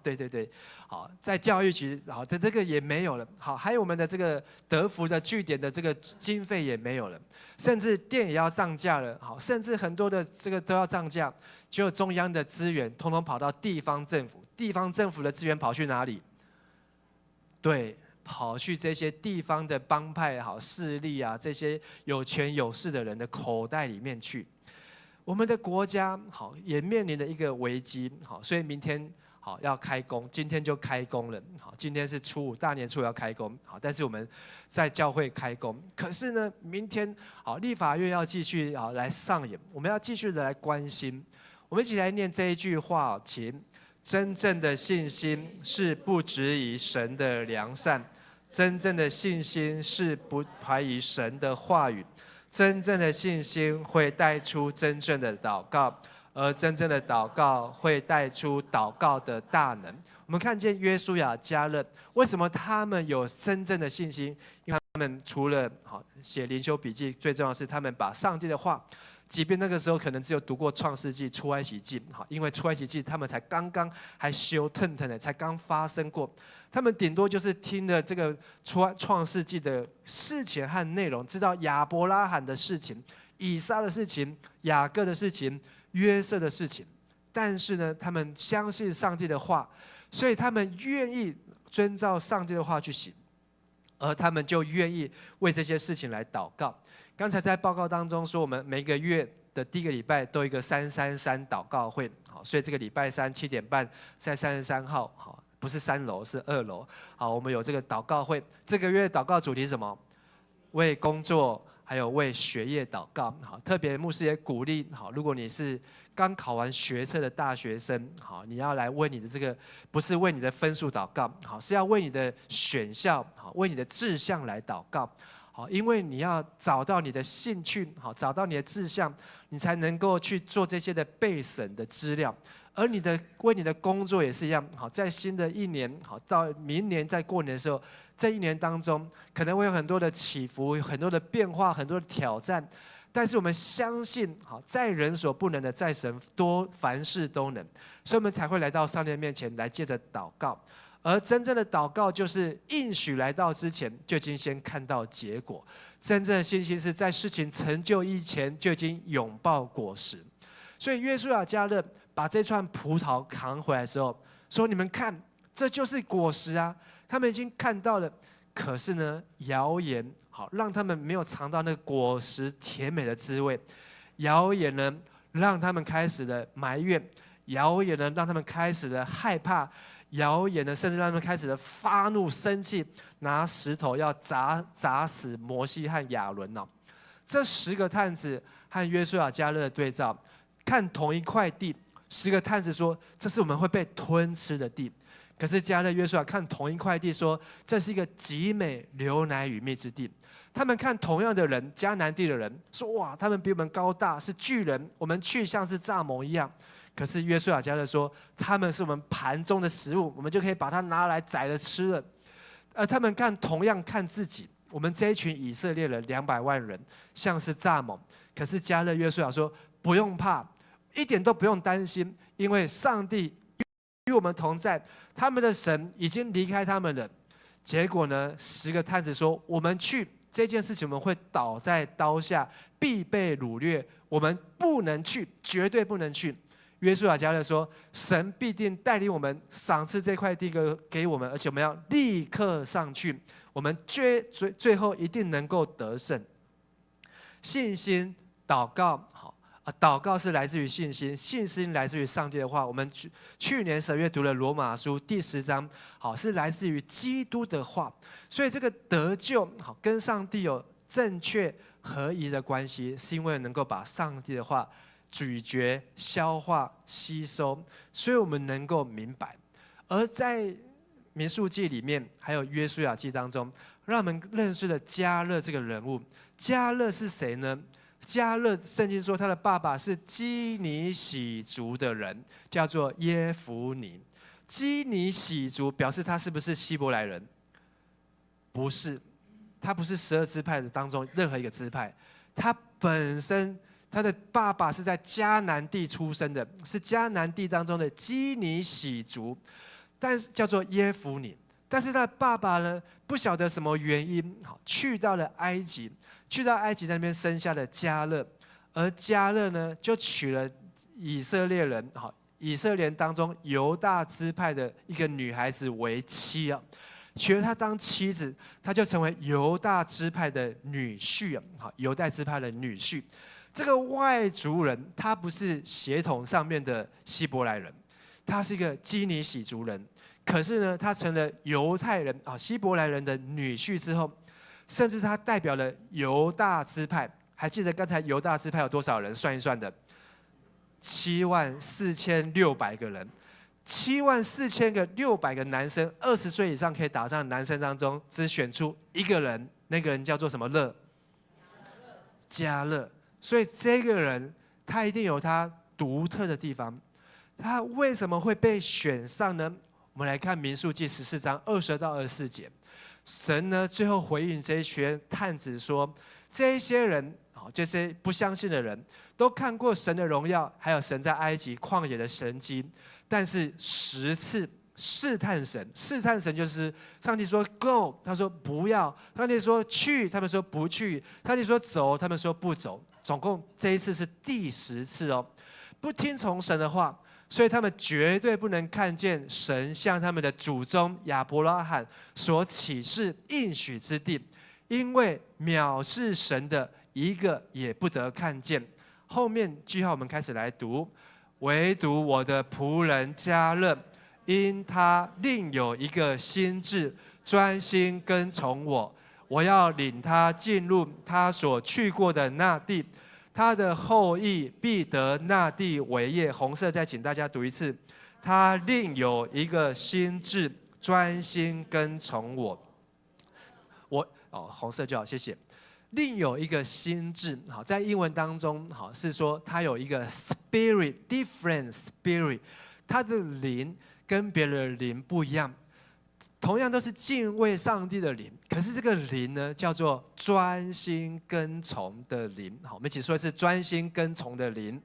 对，好，在教育局，好，这个也没有了，好，还有我们的这个德福的据点的这个经费也没有了，甚至电也要涨价了，好，甚至很多的这个都要涨价，只有中央的资源统统跑到地方政府，地方政府的资源跑去哪里？对，跑去这些地方的帮派好势力啊，这些有权有势的人的口袋里面去。我们的国家好也面临了一个危机，好，所以明天好要开工，今天就开工了，好，今天是初五，大年初五要开工，好，但是我们在教会开工，可是呢，明天好立法院要继续好来上演，我们要继续的来关心，我们一起来念这一句话，请。真正的信心是不质疑神的良善，真正的信心是不怀疑神的话语，真正的信心会带出真正的祷告，而真正的祷告会带出祷告的大能。我们看见约书亚、迦勒，为什么他们有真正的信心？因为他们除了好写灵修笔记，最重要的是他们把上帝的话。即便那个时候可能只有读过创世纪、出埃及记，因为出埃及记他们才刚刚还修腾腾的，才刚发生过，他们顶多就是听了这个创世纪的事情和内容，知道亚伯拉罕的事情、以撒的事情、雅各的事情、约瑟的事情，但是呢，他们相信上帝的话，所以他们愿意遵照上帝的话去行，而他们就愿意为这些事情来祷告。刚才在报告当中说，我们每个月的第一个礼拜都有一个333祷告会，好，所以这个礼拜3 7点半在33号，好，不是3楼是2楼，好，我们有这个祷告会。这个月祷告主题是什么？为工作还有为学业祷告，好，特别牧师也鼓励，好，如果你是刚考完学测的大学生，好，你要来为你的这个不是为你的分数祷告，好，是要为你的选校，好，为你的志向来祷告。好，因为你要找到你的兴趣，好，找到你的志向，你才能够去做这些的备审的资料。而为你的工作也是一样，好，在新的一年，好，到明年在过年的时候，这一年当中可能会有很多的起伏，很多的变化，很多的挑战。但是我们相信，好，在人所不能的，在神多凡事都能，所以我们才会来到上帝面前来借着祷告。而真正的祷告就是应许来到之前就已经先看到结果，真正的信心是在事情成就以前就已经拥抱果实。所以约书亚、迦勒把这串葡萄扛回来的时候，说：“你们看，这就是果实啊！”他们已经看到了，可是呢，谣言好让他们没有尝到那个果实甜美的滋味，谣言呢让他们开始了埋怨，谣言呢让他们开始了害怕。谣言呢，甚至让他们开始了发怒、生气，拿石头要砸死摩西和亚伦哦。这10个探子和约书亚、迦勒的对照，看同一块地，10个探子说这是我们会被吞吃的地，可是迦勒、约书亚看同一块地说这是一个极美流奶与蜜之地。他们看同样的人，迦南地的人说哇，他们比我们高大，是巨人，我们去像是蚱蜢一样。可是约书亚、迦勒说，他们是我们盘中的食物，我们就可以把它拿来宰了吃了。而他们同样看自己，我们这一群以色列人200万人，像是蚱蜢。可是迦勒、约书亚说，不用怕，一点都不用担心，因为上帝与我们同在，他们的神已经离开他们了。结果呢，10个探子说，我们去这件事情，我们会倒在刀下，必被掳掠，我们不能去，绝对不能去。约书亚、迦勒说：“神必定带领我们赏赐这块地给我们，而且我们要立刻上去，我们最后一定能够得胜。”信心祷告，好啊，祷告是来自于信心，信心来自于上帝的话。我们去年12月读了罗马书第10章，好，是来自于基督的话，所以这个得救好跟上帝有正确合一的关系，是因为能够把上帝的话咀嚼、消化、吸收，所以我们能够明白。而在民数记里面，还有约书亚记当中，让我们认识了迦勒这个人物。迦勒是谁呢？迦勒，圣经说他的爸爸是基尼喜族的人，叫做耶孚尼。基尼喜族表示他是不是希伯来人？不是，他不是12支派的当中任何一个支派，他本身。他的爸爸是在迦南地出生的，是迦南地当中的基尼喜族，但是叫做耶孚尼。但是他的爸爸呢，不晓得什么原因，去到了埃及，在那边生下了迦勒，而迦勒呢，就娶了以色列人，以色列当中犹大支派的一个女孩子为妻啊。娶了她当妻子，他就成为犹大支派的女婿啊，犹大支派的女婿。这个外族人他不是血统上面的希伯来人，他是一个基尼喜族人。可是呢，他成了犹太人希伯来人的女婿之后，甚至他代表了犹大支派。还记得刚才犹大支派有多少人？算一算的，74600个人。74600个男生，20岁以上可以打仗的男生当中，只选出一个人，那个人叫做什么勒？迦勒。所以这个人他一定有他独特的地方。他为什么会被选上呢？我们来看民数记14章22到24节。神呢，最后回应这一群探子说：这些人，这些不相信的人，都看过神的荣耀，还有神在埃及旷野的神迹，但是10次试探神，试探神就是上帝说 go， 他说不要；上帝说去，他们说不去；上帝说走，他们说不走。总共这一次是第10次哦，不听从神的话。所以他们绝对不能看见神向他们的祖宗亚伯拉罕所启示应许之地，因为藐视神的一个也不得看见。后面句号我们开始来读，唯独我的仆人迦勒，因他另有一个心志，专心跟从我，我要领他进入他所去过的那地。他的后裔必得那地为业。红色再请大家读一次，他另有一个心志，专心跟从我。红色就好，谢谢。另有一个心志，好，在英文当中，好是说他有一个 spirit different spirit， 他的灵跟别人的灵不一样。同样都是敬畏上帝的灵，可是这个灵呢，叫做专心跟从的灵。好，我们一起说一次，专心跟从的灵。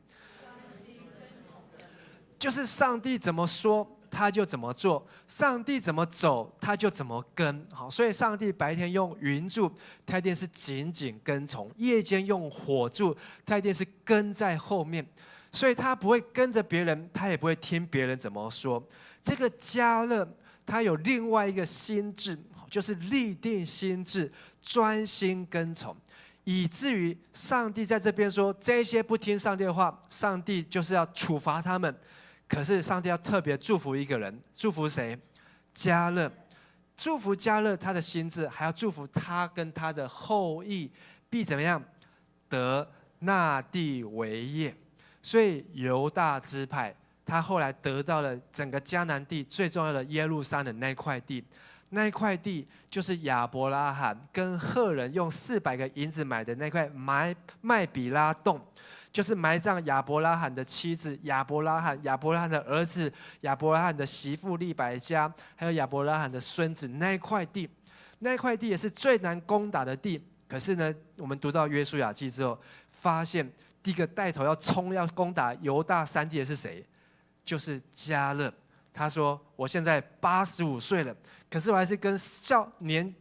就是上帝怎么说，他就怎么做；上帝怎么走，他就怎么跟。好，所以上帝白天用云柱，他一定是紧紧跟从；夜间用火柱，他一定是跟在后面。所以他不会跟着别人，他也不会听别人怎么说。这个迦勒，他有另外一个心志，就是立定心志，专心跟从，以至于上帝在这边说，这些不听上帝的话，上帝就是要处罚他们。可是上帝要特别祝福一个人，祝福谁？迦勒，祝福迦勒他的心志，还要祝福他跟他的后裔必怎么样？得那地为业。所以犹大支派，他后来得到了整个迦南地最重要的耶路撒冷那块地，那一块地就是亚伯拉罕跟赫人用400个银子买的那块麦比拉洞，就是埋葬亚伯拉罕的妻子亚伯拉罕的儿子亚伯拉罕的媳妇利百加，还有亚伯拉罕的孙子那一块地。那一块地也是最难攻打的地。可是呢，我们读到约书亚记之后，发现第一个带头要攻打犹大3地的是谁？就是迦勒。他说：“我现在85岁了，可是我还是跟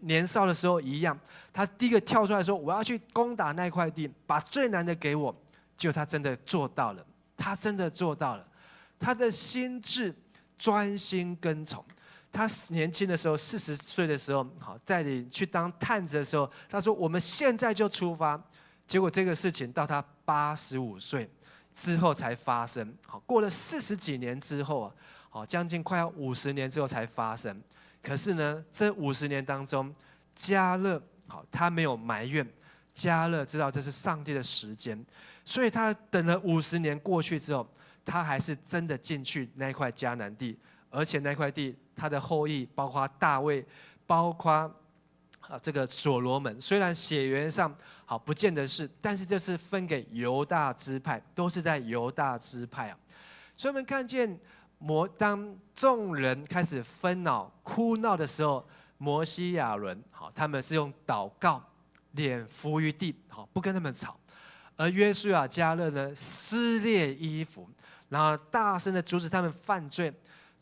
年少的时候一样。”他第一个跳出来说：“我要去攻打那块地，把最难的给我。”结果他真的做到了，他真的做到了。他的心志专心跟从。他年轻的时候，40岁的时候，好带领去当探子的时候，他说：“我们现在就出发。”结果这个事情到他85岁之后才发生。好，过了40几年之后啊，好将近快要50年之后才发生。可是呢，这50年当中，迦勒好他没有埋怨，迦勒知道这是上帝的时间，所以他等了50年过去之后，他还是真的进去那块迦南地，而且那块地他的后裔包括大卫，包括这个所罗门，虽然血缘上好不见得是，但是这是分给犹大支派，都是在犹大支派啊。所以我们看见当众人开始纷扰哭闹的时候，摩西亚伦好，他们是用祷告脸伏于地，好不跟他们吵。而约书亚迦勒呢，撕裂衣服，然后大声的阻止他们犯罪，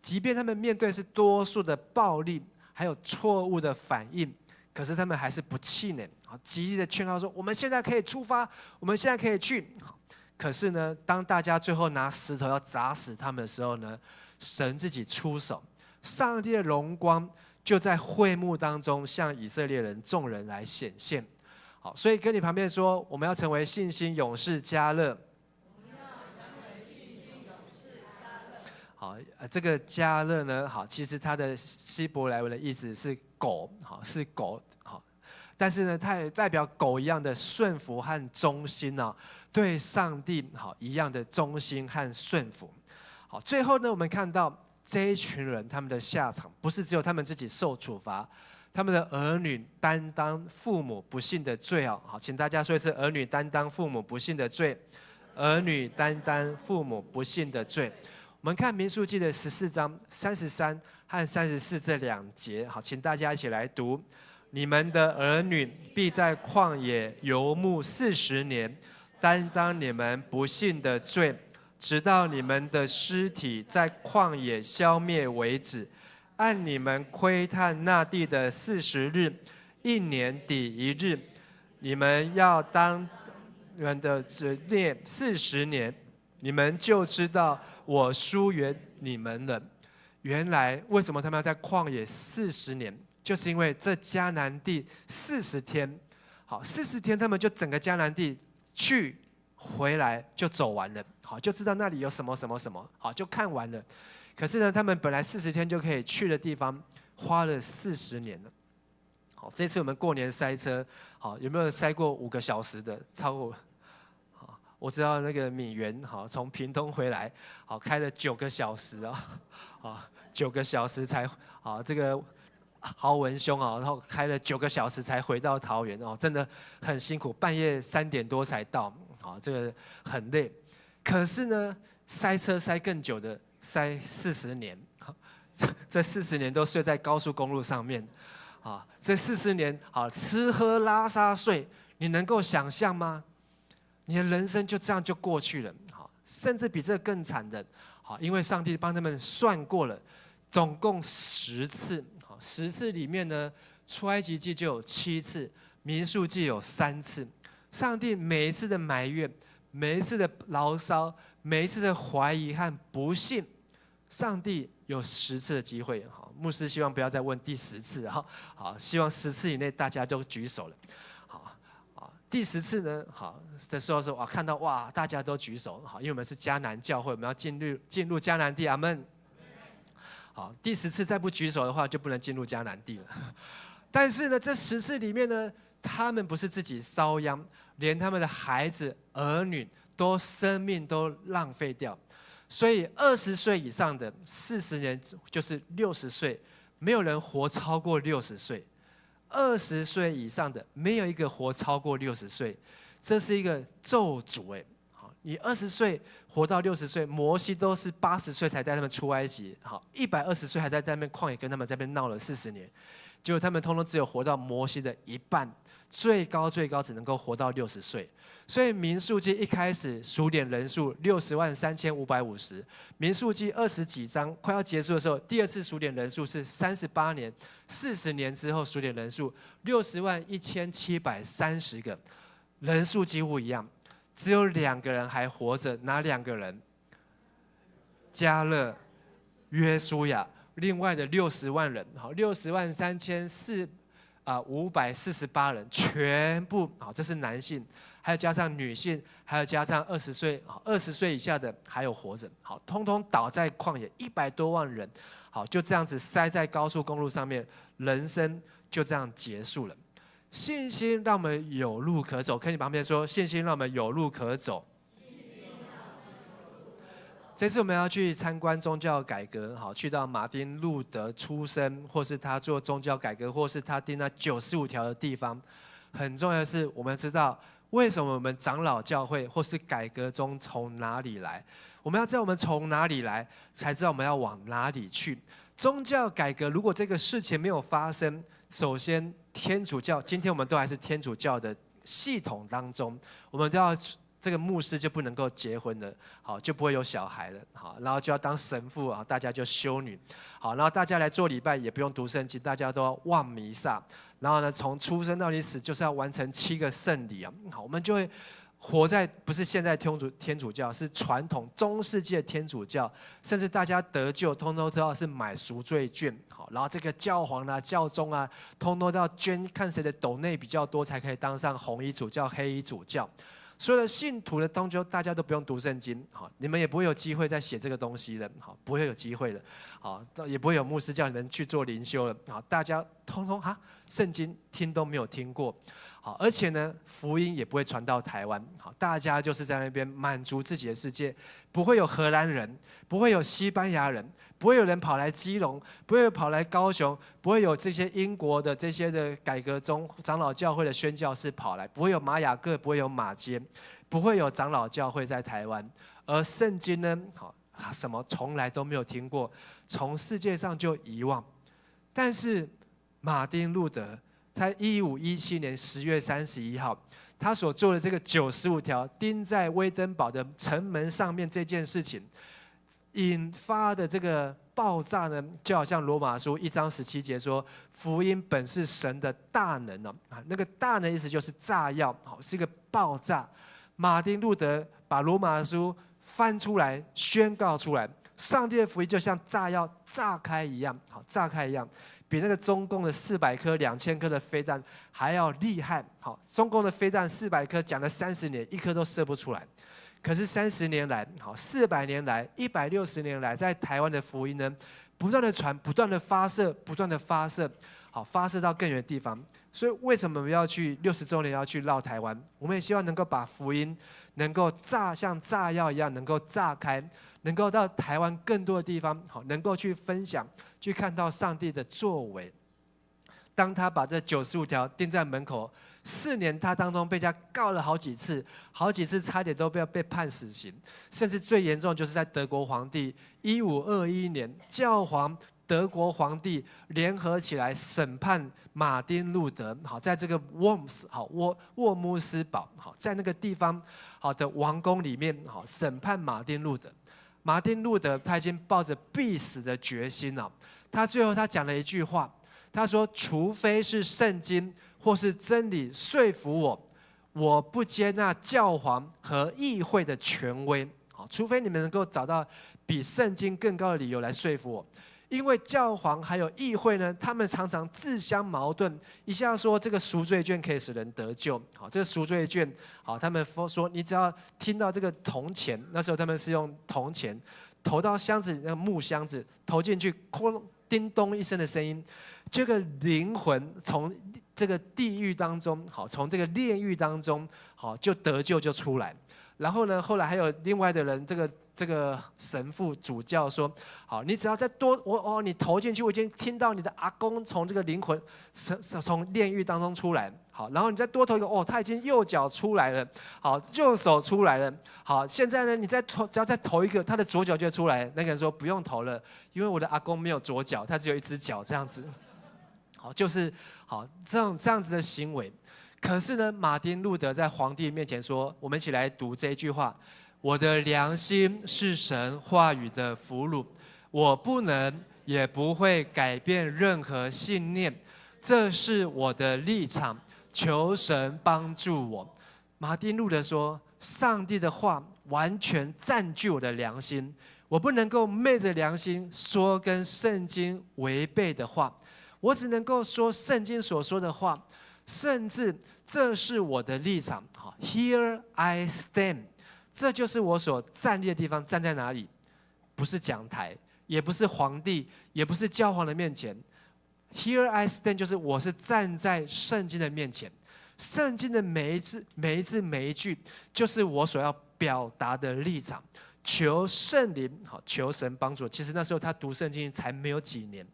即便他们面对是多数的暴力，还有错误的反应。可是他们还是不气馁，极力的劝告说：“我们现在可以出发，我们现在可以去。”可是呢，当大家最后拿石头要砸死他们的时候呢，神自己出手，上帝的荣光就在会幕当中向以色列人众人来显现。好，所以跟你旁边说，我们要成为信心勇士迦勒。好，这个迦勒呢，好，其实它的希伯来文的意思是狗，好，是狗，好，但是呢，它也代表狗一样的顺服和忠心啊，对上帝好一样的忠心和顺服。好，最后呢，我们看到这一群人他们的下场，不是只有他们自己受处罚，他们的儿女担当父母不幸的罪啊！好，请大家说一次：儿女担当父母不幸的罪，儿女担当父母不幸的罪。我们看民数记的14章33和34这2节，好，请大家一起来读：你们的儿女必在旷野游牧40年，担当你们不幸的罪，直到你们的尸体在旷野消灭为止。按你们窥探那地的40日，1年抵1日，你们要当你们的子念40年，你们就知道我疏远你们了。原来为什么他们要在旷野40年？就是因为这迦南地40天，好，40天他们就整个迦南地去回来就走完了，好，就知道那里有什么什么什么，好，就看完了。可是呢，他们本来40天就可以去的地方，花了40年了。好，这次我们过年塞车，好，有没有人塞过5个小时的？超过？好，我知道那个闽源，好，从屏东回来，好，开了9个小时啊，啊，9个小时才，好，这个豪文兄啊，然后开了9个小时才回到桃园哦，真的很辛苦，半夜3点多才到，好，这个很累。可是呢，塞车塞更久的。塞40年，这40年都睡在高速公路上面，啊，这40年好吃喝拉撒睡，你能够想象吗？你的人生就这样就过去了，好，甚至比这更惨的，好，因为上帝帮他们算过了，总共10次，好，10次里面呢，出埃及记就有7次，民数记有3次，上帝每一次的埋怨，每一次的牢骚。每一次的怀疑和不信，上帝有10次的机会。好，牧师希望不要再问第10次。好，希望10次以内大家都举手了。好，第10次呢，好的时候说，看到哇，大家都举手。好，因为我们是迦南教会，我们要进入迦南地。阿们。好，第10次再不举手的话，就不能进入迦南地了。但是呢，这10次里面呢，他们不是自己遭殃，连他们的孩子、儿女。生命都浪费掉，所以20岁以上的40年就是60岁，没有人活超过60岁。20岁以上的没有一个活超过60岁，这是一个咒诅哎。好，你20岁活到60岁，摩西都是80岁才带他们出埃及，好，120岁还在那边旷野跟他们在那边闹了40年，结果他们通通只有活到摩西的1半。最高只能够活到60岁，所以民数记一开始数点人数603550，民数记20几章快要结束的时候，第2次数点人数是38年，40年之后数点人数601730个，人数几乎一样，只有2个人还活着，哪2个人？迦勒、约书亚，另外的60万人，好，603548人全部好，这是男性，还有加上女性，还有加上20岁以下的，还有活着，好，通通倒在旷野，100多万人，好，就这样子塞在高速公路上面，人生就这样结束了。信心让我们有路可走，跟你旁边说，信心让我们有路可走。这次我们要去参观宗教改革，好，去到马丁路德出生，或是他做宗教改革，或是他定那95条的地方。很重要的是，我们知道为什么我们长老教会或是改革中从哪里来。我们要知道我们从哪里来，才知道我们要往哪里去。宗教改革如果这个事情没有发生，首先天主教，今天我们都还是天主教的系统当中，我们都要。这个牧师就不能够结婚了，好，就不会有小孩了，好，然后就要当神父啊，大家就修女，好，然后大家来做礼拜也不用读圣经，大家都要望弥撒，然后呢，从出生到你死就是要完成7个圣礼啊，好，我们就会活在不是现在天主教，是传统中世纪的天主教，甚至大家得救，通通都要是买赎罪券，好，然后这个教皇啊、教宗啊，通通都要捐，看谁的斗内比较多，才可以当上红衣主教、黑衣主教。所有的信徒的通就大家都不用读圣经，好，你们也不会有机会再写这个东西的，好，不会有机会的，好，也不会有牧师叫你们去做灵修了，好，大家通通圣经听都没有听过。好，而且呢，福音也不会传到台湾。好，大家就是在那边满足自己的世界，不会有荷兰人，不会有西班牙人，不会有人跑来基隆，不会有跑来高雄，不会有这些英国的这些的改革中长老教会的宣教士跑来，不会有马雅各，不会有马街，不会有长老教会在台湾。而圣经呢，好，什么从来都没有听过，从世界上就遗忘。但是马丁路德在1517年10月31号，他所做的这个95条钉在威登堡的城门上面这件事情，引发的这个爆炸呢，就好像罗马书1章17节说，福音本是神的大能哦，那个大能意思就是炸药，是一个爆炸。马丁路德把罗马书翻出来宣告出来，上帝的福音就像炸药炸开一样，好，炸开一样。比那个中共的400颗、2000颗的飞弹还要厉害。好，中共的飞弹400颗，讲了30年，一颗都射不出来。可是30年来，好，400年来、160年来，在台湾的福音呢，不断的传，不断的发射，不断的发射，好，发射到更远的地方。所以为什么我们要去60周年要去绕台湾？我们也希望能够把福音能够像炸药一样，能够炸开。能够到台湾更多的地方，好，能够去分享，去看到上帝的作为。当他把这95条钉在门口，4年他当中被人家告了好几次，差点都被判死刑，甚至最严重就是在德国皇帝1521年，教皇德国皇帝联合起来审判马丁路德，好，在这个沃姆斯堡，好，在那个地方好的王宫里面，好，审判马丁路德。马丁路德他已经抱着必死的决心了。他最后他讲了一句话，他说：“除非是圣经或是真理说服我，我不接纳教皇和议会的权威。好，除非你们能够找到比圣经更高的理由来说服我。”因为教皇还有议会呢，他们常常自相矛盾。一下说这个赎罪券可以使人得救，好，这个赎罪券，好，他们说你只要听到这个铜钱，那时候他们是用铜钱投到箱子，那个木箱子投进去，哐叮咚一声的声音，这个灵魂从这个地狱当中，好，从这个炼狱当中，好，就得救就出来。然后呢，后来还有另外的人，这个神父主教说：“好，你只要再多你投进去，我已经听到你的阿公从这个灵魂从炼狱当中出来。好，然后你再多投一个，他已经右脚出来了，好，右手出来了。好，现在呢，你只要再投一个，他的左脚就出来。那个人说不用投了，因为我的阿公没有左脚，他只有一只脚这样子。好，就是好这样子的行为。可是呢，马丁路德在皇帝面前说：“我们一起来读这一句话。”我的良心是神话语的俘虏，我不能也不会改变任何信念，这是我的立场，求神帮助我。马丁路德说，上帝的话完全占据我的良心，我不能够昧着良心说跟圣经违背的话，我只能够说圣经所说的话，甚至这是我的立场。好 ，Here I stand。这就是我所站立的地方，站在哪里？不是讲台，也不是皇帝，也不是教皇的面前。Here I stand， 就是我是站在圣经的面前，圣经的每一字、每一句，就是我所要表达的立场。求圣灵，好，求神帮助。其实那时候他读圣经才没有几年。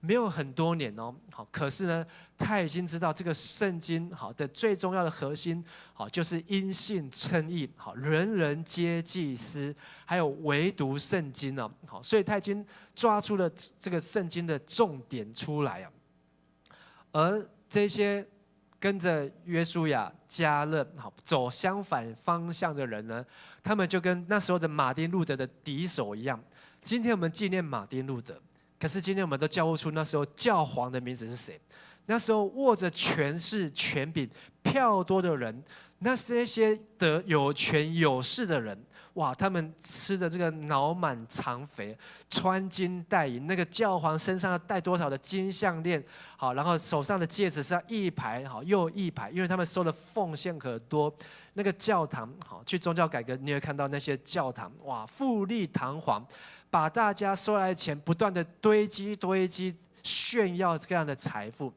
没有很多年哦，好，可是呢，他已经知道这个圣经好的最重要的核心，好，就是因信称义，好，人人皆祭司，还有唯独圣经哦，好，所以他已经抓出了这个圣经的重点出来啊。而这些跟着约书亚、迦勒好走相反方向的人呢，他们就跟那时候的马丁路德的敌手一样。今天我们纪念马丁路德。可是今天我们都叫不出那时候教皇的名字是谁，那时候握着权势、权柄、票多的人，那这些得有权有势的人，哇，他们吃的这个脑满肠肥，穿金戴银，那个教皇身上要戴多少的金项链，好，然后手上的戒指是要一排好又一排，因为他们收的奉献可多。那个教堂，好，去宗教改革，你会看到那些教堂，哇，富丽堂皇，把大家收来的钱不断的堆积，炫耀这样的财富。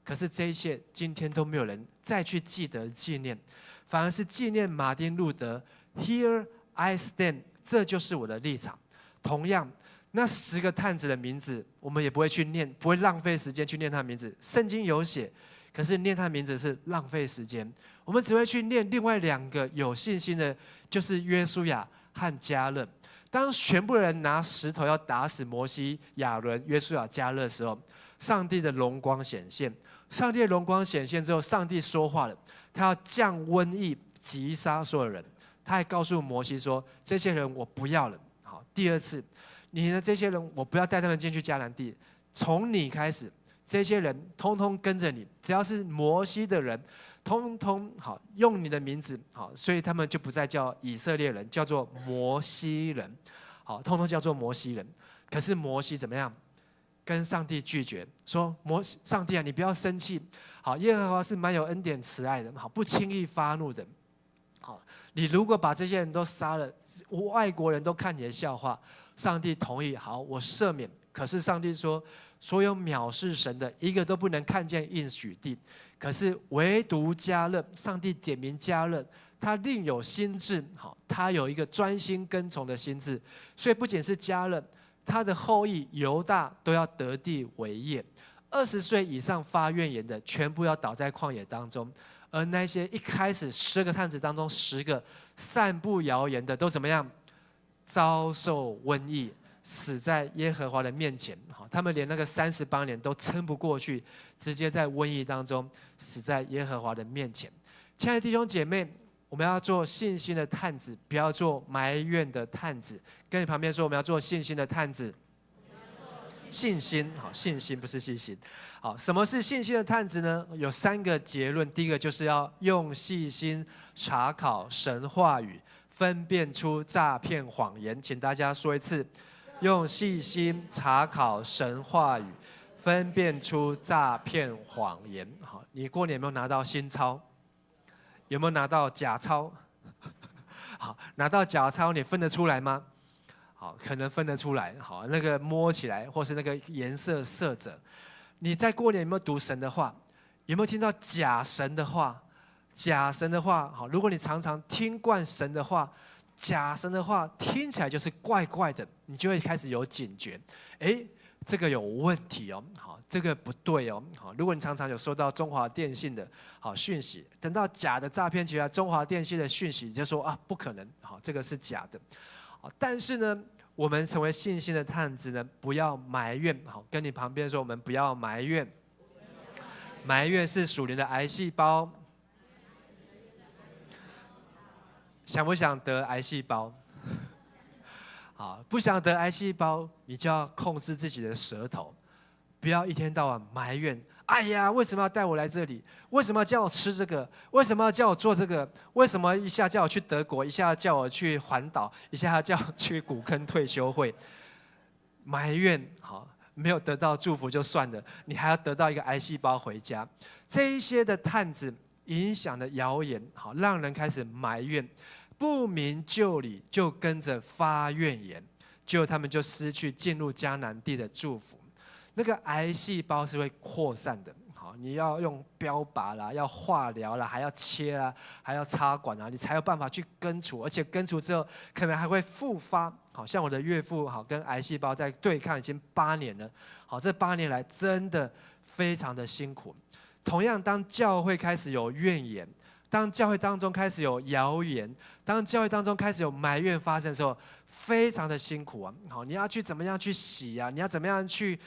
可是这一切今天都没有人再去记得纪念，反而是纪念马丁路德 Here I stand， 这就是我的立场。同样，那10个探子的名字，我们也不会去念，不会浪费时间去念他的名字。圣经有写，可是念他的名字是浪费时间。我们只会去念另外2个有信心的，就是约书亚和迦勒。当全部人拿石头要打死摩西、亚伦、约书亚、迦勒的时候，上帝的荣光显现。上帝的荣光显现之后，上帝说话了，他要降瘟疫，击杀所有人。他还告诉摩西说：“这些人我不要了。”好，第2次，你的这些人我不要带他们进去迦南地，从你开始，这些人通通跟着你，只要是摩西的人，通通好用你的名字，好，所以他们就不再叫以色列人，叫做摩西人，好，通通叫做摩西人。可是摩西怎么样？跟上帝拒绝，说上帝啊，你不要生气。好，耶和华是蛮有恩典慈爱的，好，不轻易发怒的。好，你如果把这些人都杀了，外国人都看你的笑话。上帝同意，好，我赦免。可是上帝说，所有藐视神的，一个都不能看见应许地。可是唯独迦勒，上帝点名迦勒，他另有心志，好，他有一个专心跟从的心志。所以不仅是迦勒，他的后裔犹大都要得地为业。20岁以上发怨言的，全部要倒在旷野当中。而那些一开始10个探子当中10个散布谣言的，都怎么样？遭受瘟疫，死在耶和华的面前。他们连那个38年都撑不过去，直接在瘟疫当中死在耶和华的面前。亲爱的弟兄姐妹，我们要做信心的探子，不要做埋怨的探子。跟你旁边说，我们要做信心的探子。信心，好，信心不是信心。好，什么是信心的探子呢？有3个结论。第一个就是要用细心查考神话语，分辨出诈骗谎言。请大家说一次：用细心查考神话语，分辨出诈骗谎言。好，你过年有没有拿到新钞？有没有拿到假钞？好，拿到假钞你分得出来吗？好，可能分得出来。好，那个摸起来，或是那个颜色色泽。你在过年有没有读神的话？有没有听到假神的话？假神的话，好，如果你常常听惯神的话，假神的话听起来就是怪怪的，你就会开始有警觉。这个有问题哦，好，这个不对哦，好。如果你常常有收到中华电信的好讯息，等到假的诈骗集团中华电信的讯息，你就说啊，不可能，好，这个是假的。但是呢，我们成为信心的探子呢，不要埋怨。好，跟你旁边说，我们不要埋怨。埋怨是属灵的癌细胞。想不想得癌细胞？好，不想得癌细胞，你就要控制自己的舌头，不要一天到晚埋怨。哎呀，为什么要带我来这里？为什么要叫我吃这个？为什么要叫我做这个？为什么一下叫我去德国，一下叫我去环岛，一下叫我去古坑退休会？埋怨，好，没有得到祝福就算了，你还要得到一个癌细胞回家。这一些的探子影响的谣言，好，让人开始埋怨，不明就里，就跟着发怨言，结果他们就失去进入迦南地的祝福。那个癌细胞是会扩散的，好，你要用标靶啦，要化疗啦，还要切啦，还要插管啊，你才有办法去根除，而且根除之后可能还会复发。好像我的岳父，好，跟癌细胞在对抗已经8年了，好，这8年来真的非常的辛苦。同样，当教会开始有怨言，当教会当中开始有谣言，当教会当中开始有埋怨发生的时候，非常的辛苦啊！好，你要去怎么样去洗啊？你要怎么样去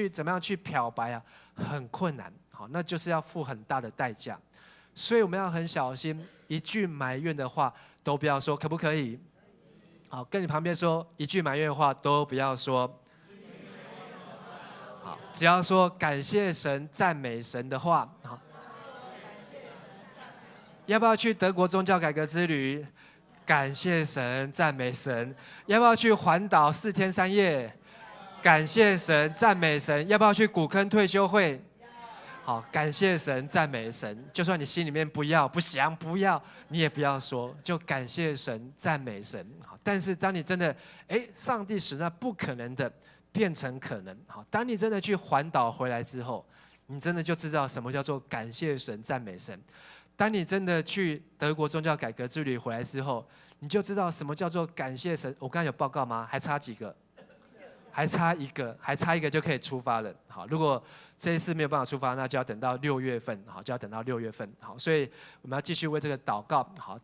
怎么样去漂白啊？很困难。好，那就是要付很大的代价。所以我们要很小心，一句埋怨的话都不要说，可不可以？好，跟你旁边说，一句埋怨的话都不要说。好，只要说感谢神、赞美神的话，好，要不要去德国宗教改革之旅？感谢神，赞美神。要不要去环岛4天3夜？感谢神，赞美神。要不要去古坑退休会？好，感谢神，赞美神。就算你心里面不要、不想、不要，你也不要说，就感谢神，赞美神。好，但是当你真的，上帝使那不可能的变成可能。好，当你真的去环岛回来之后，你真的就知道什么叫做感谢神、赞美神。当你真的去德国宗教改革之旅回来之后，你就知道什么叫做感谢神。我刚才有报告吗？还差几个？还差一个就可以出发了。好，如果这一次没有办法出发，那就要等到6月份。好，就要等到6月份。好，所以我们要继续为这个祷告。好，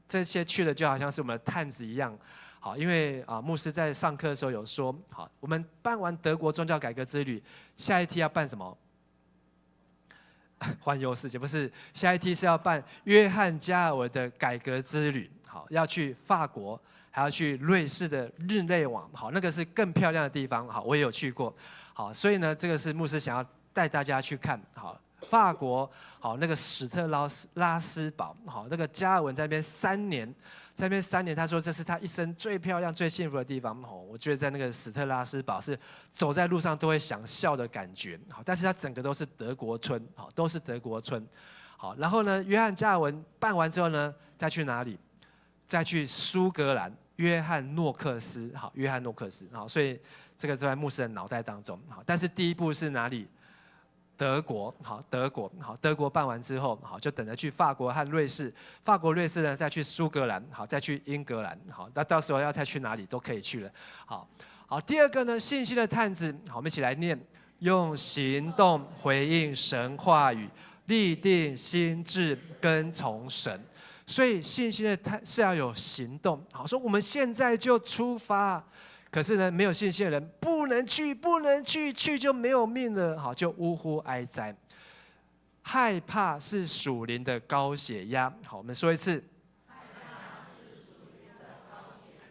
这些去的就好像是我们的探子一样。好，因为牧师在上课的时候有说，好，我们办完德国宗教改革之旅，下一梯要办什么？环游世界不是，下一梯是要办约翰加尔文的改革之旅。好，要去法国，还要去瑞士的日内瓦。好，那个是更漂亮的地方。好，我也有去过。好，所以呢，这个是牧师想要带大家去看。好，法国，好，那个史特拉斯堡，好，那个加尔文在那边3年。在那边3年，他说这是他一生最漂亮、最幸福的地方。我觉得在那个史特拉斯堡是走在路上都会想笑的感觉。好，但是它整个都是德国村，好，都是德国村。好，然后呢，约翰加尔文办完之后呢，再去哪里？再去苏格兰，约翰诺克斯。好，约翰诺克斯。好，所以这个在牧师的脑袋当中。好，但是第一步是哪里？德国，好，德国，好，德国办完之后，好，就等着去法国和瑞士，法国、瑞士呢，再去苏格兰，好，再去英格兰，好，那到时候要再去哪里都可以去了，好，第二个呢，信心的探子，好，我们一起来念，用行动回应神话语，立定心志，跟从神。所以信心的探是要有行动，好，说我们现在就出发。可是呢，没有信心的人不能去，不能去，去就没有命了。好，就呜呼哀哉。害怕是属灵的高血压。好，我们说一次。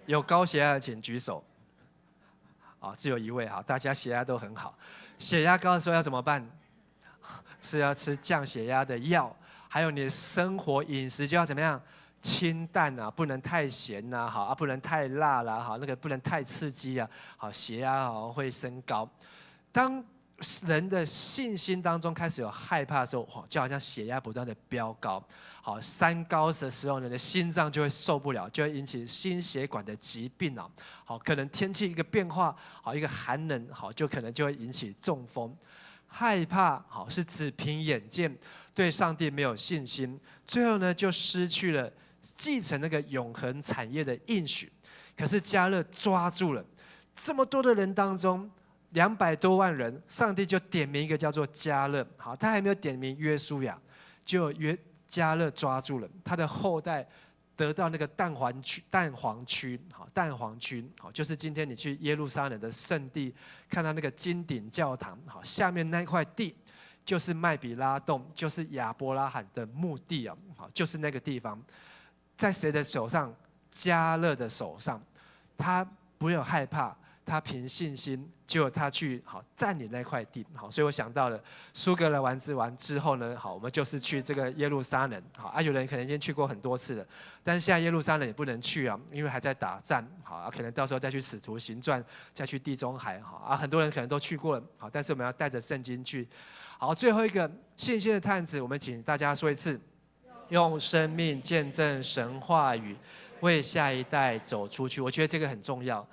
有高血压的请举手。只有一位。好，大家血压都很好。血压高的时候要怎么办？要吃降血压的药，还有你的生活饮食就要怎么样？清淡啊，不能太咸呐，好不能太辣啦，好，那个不能太刺激啊，好，血压会升高。当人的信心当中开始有害怕的时候，就好像血压不断的飙高，好，3高的时候，你的心脏就会受不了，就会引起心血管的疾病啊，好，可能天气一个变化，好，一个寒冷，好，就可能就会引起中风。害怕，好，是只凭眼见，对上帝没有信心，最后呢，就失去了继承那个永恒产业的应许。可是迦勒抓住了这么多的人当中，200多万人，上帝就点名一个叫做迦勒。好，他还没有点名约书亚，就迦勒抓住了他的后代，得到那个蛋黄区，好，就是今天你去耶路撒冷的圣地，看到那个金顶教堂，好，下面那块地就是麦比拉洞，就是亚伯拉罕的墓地啊，好，就是那个地方。在谁的手上？迦勒的手上。他不有害怕，他凭信心，结果他去好占领那块地。好，所以我想到了苏格兰完之后呢，好，我们就是去这个耶路撒冷。好，有人可能已经去过很多次了，但是现在耶路撒冷也不能去啊，因为还在打战。好，可能到时候再去使徒行传，再去地中海。好，很多人可能都去过了。好，但是我们要带着圣经去。好，最后一个信心的探子，我们请大家说一次。用生命见证神话语，为下一代走出去。我觉得这个很重要。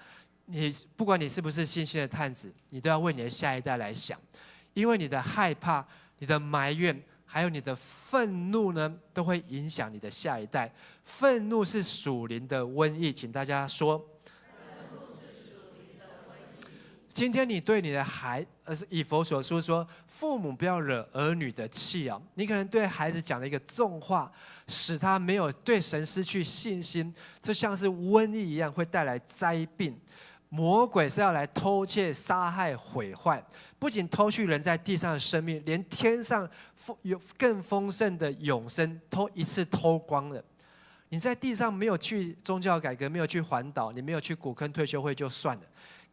不管你是不是信心的探子，你都要为你的下一代来想，因为你的害怕、你的埋怨，还有你的愤怒呢，都会影响你的下一代。愤怒是属灵的瘟疫，请大家说。今天你对你的以弗所书说，父母不要惹儿女的气啊！你可能对孩子讲了一个重话，使他没有对神失去信心，这像是瘟疫一样，会带来灾病。魔鬼是要来偷窃、杀害、毁坏，不仅偷去人在地上的生命，连天上有更丰盛的永生，一次偷光了。你在地上没有去宗教改革，没有去环岛，你没有去古坑退休会就算了。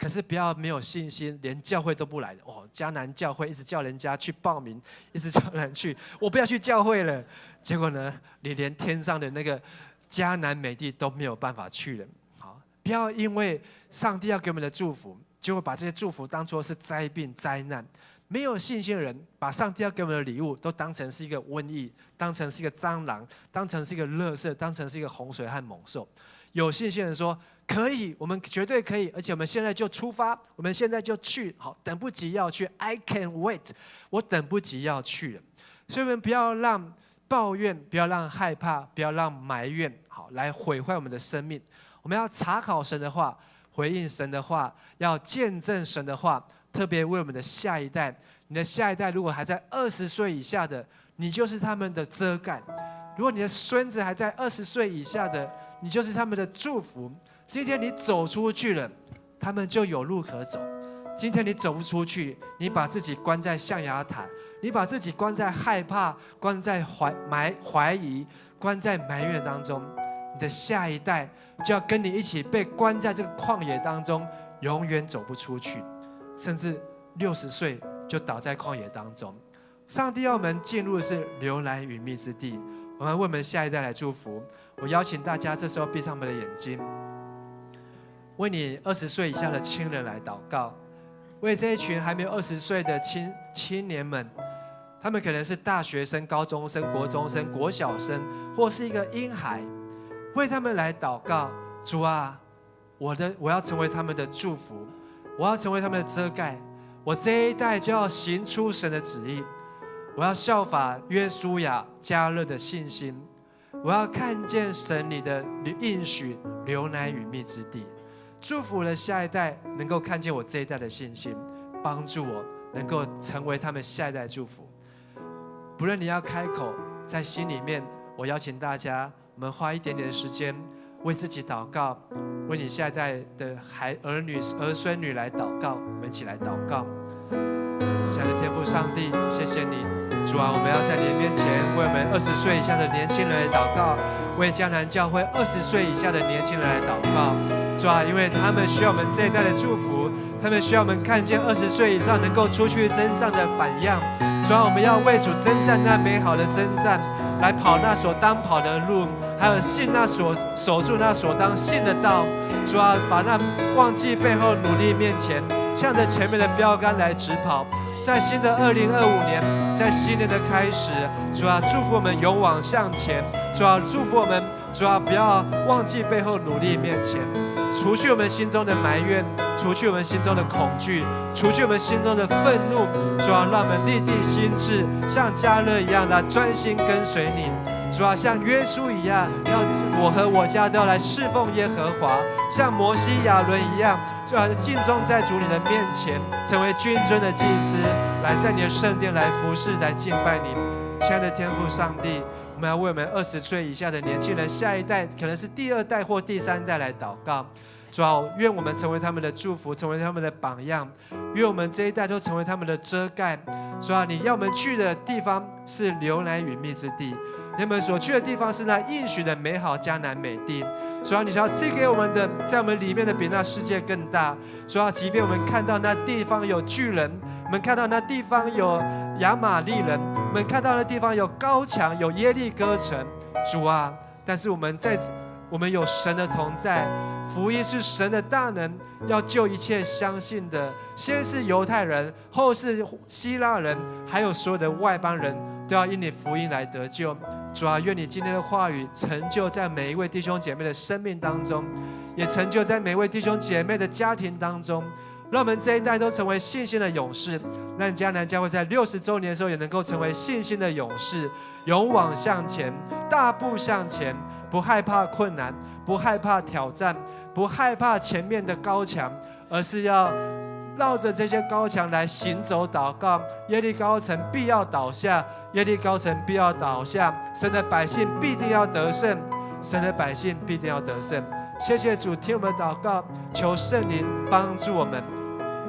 可是不要没有信心，连教会都不来的。迦南教会一直叫人家去报名，一直叫人去，我不要去教会了。结果呢，你连天上的那个迦南美地都没有办法去了。好，不要因为上帝要给我们的祝福，就会把这些祝福当作是灾病灾难。没有信心的人，把上帝要给我们的礼物都当成是一个瘟疫，当成是一个蟑螂，当成是一个垃圾，当成是一个洪水和猛兽。有信心的人说：可以，我们绝对可以，而且我们现在就出发，我们现在就去。好，等不及要去 ，I can wait， 我等不及要去了。所以我们不要让抱怨，不要让害怕，不要让埋怨，好来毁坏我们的生命。我们要查考神的话，回应神的话，要见证神的话，特别为我们的下一代。你的下一代如果还在20岁以下的，你就是他们的遮盖；如果你的孙子还在20岁以下的，你就是他们的祝福。今天你走出去了，他们就有路可走。今天你走不出去，你把自己关在象牙塔，你把自己关在害怕，关在怀疑，关在埋怨当中，你的下一代就要跟你一起被关在这个旷野当中，永远走不出去，甚至60岁就倒在旷野当中。上帝要我们进入的是流奶与蜜之地，我们为我们下一代来祝福。我邀请大家这时候闭上我们的眼睛，为你20岁以下的亲人来祷告，为这一群还没有20岁的青年们，他们可能是大学生、高中生、国中生、国小生，或是一个婴孩，为他们来祷告。主啊，我要成为他们的祝福，我要成为他们的遮盖，我这一代就要行出神的旨意，我要效法约书亚、迦勒的信心，我要看见神你的应许流奶与蜜之地。祝福我的下一代能够看见我这一代的信心，帮助我能够成为他们下一代的祝福。不论你要开口，在心里面，我邀请大家，我们花一点点的时间为自己祷告，为你下一代的儿女、儿孙女来祷告。我们一起来祷告。亲爱的天父上帝，谢谢你，主啊，我们要在你的面前为我们20岁以下的年轻人来祷告，为迦南教会20岁以下的年轻人来祷告。主啊，因为他们需要我们这一代的祝福，他们需要我们看见20岁以上能够出去征战的榜样。主啊，我们要为主征战那美好的征战，来跑那所当跑的路，还有信那所守住那所当信的道。主啊，把那忘记背后努力面前，向着前面的标杆来直跑。在新的2025年，在新年的开始，主啊，祝福我们勇往向前。主啊，祝福我们，主啊，不要忘记背后努力面前，除去我们心中的埋怨，除去我们心中的恐惧，除去我们心中的愤怒。主啊，让我们立定心志，像迦勒一样来专心跟随你。主啊，像约书一样，让我和我家都要来侍奉耶和华，像摩西、亚伦一样，就好像敬重在主你的面前，成为君尊的祭司，来在你的圣殿来服侍、来敬拜你。亲爱的天父上帝，我们要为我们20岁以下的年轻人，下一代可能是第2代或第3代来祷告。主啊，愿我们成为他们的祝福，成为他们的榜样，愿我们这一代都成为他们的遮盖。主啊，你要我们去的地方是流奶与蜜之地，你们所去的地方是那应许的美好迦南美地。主啊，你想要赐给我们的，在我们里面的比那世界更大。主啊，即便我们看到那地方有巨人，我们看到那地方有亚玛力人，我们看到那地方有高墙，有耶利哥城。主啊，但是我们有神的同在，福音是神的大能，要救一切相信的，先是犹太人，后是希腊人，还有所有的外邦人，都要因你福音来得救。主啊，愿你今天的话语成就在每一位弟兄姐妹的生命当中，也成就在每一位弟兄姐妹的家庭当中，让我们这一代都成为信心的勇士，让迦南教会在60周年的时候也能够成为信心的勇士，勇往向前，大步向前，不害怕困难，不害怕挑战，不害怕前面的高墙，而是要绕着这些高墙来行走祷告。耶利高城必要倒下，耶利高城必要倒下，神的百姓必定要得胜，神的百姓必定要得胜。谢谢主，听我们祷告，求圣灵帮助我们，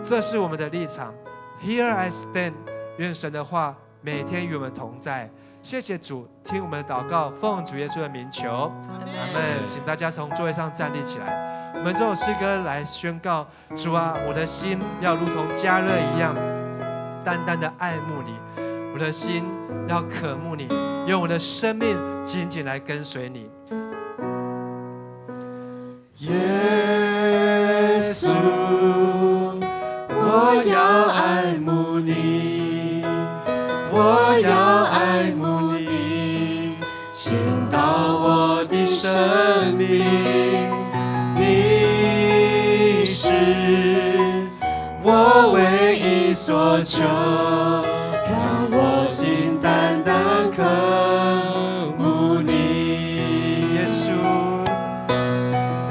这是我们的立场。 Here I stand， 愿神的话每天与我们同在。谢谢主，听我们的祷告，奉主耶稣的名求，阿们。请大家从座位上站立起来。我我们这首诗歌来宣告：主啊，我的心要如同加热一样，单单的爱慕你。我的心要渴慕你，用我的生命紧紧来跟随你。耶稣，我要爱慕你，我要爱慕你，倾倒我的生命。你是我唯一所求，让我心单单渴慕你。耶稣，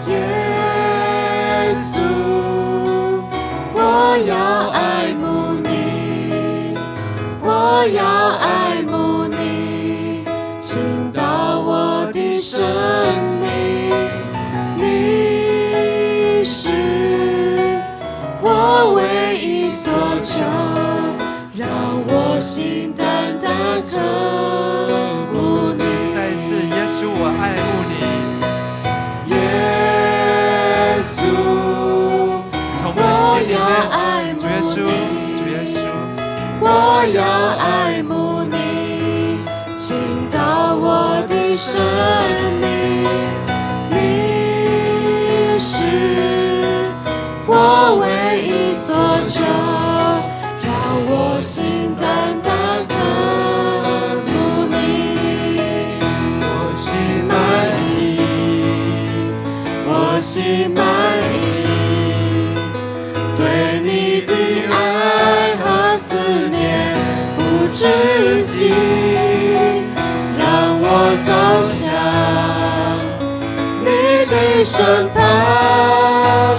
耶稣，我要爱慕你，我要爱慕你，倾倒我的生命。你是我唯一所求，让我心单单渴慕你。再一次，耶稣，我爱慕你。耶稣，从我的心里面，我要爱慕主耶稣，你主耶稣，我要爱慕你，倾倒我的生命。你是我唯一所求，让我心单单渴慕你。我心满意，我心满意，对你的爱和思念无止境，让我走向你的身旁，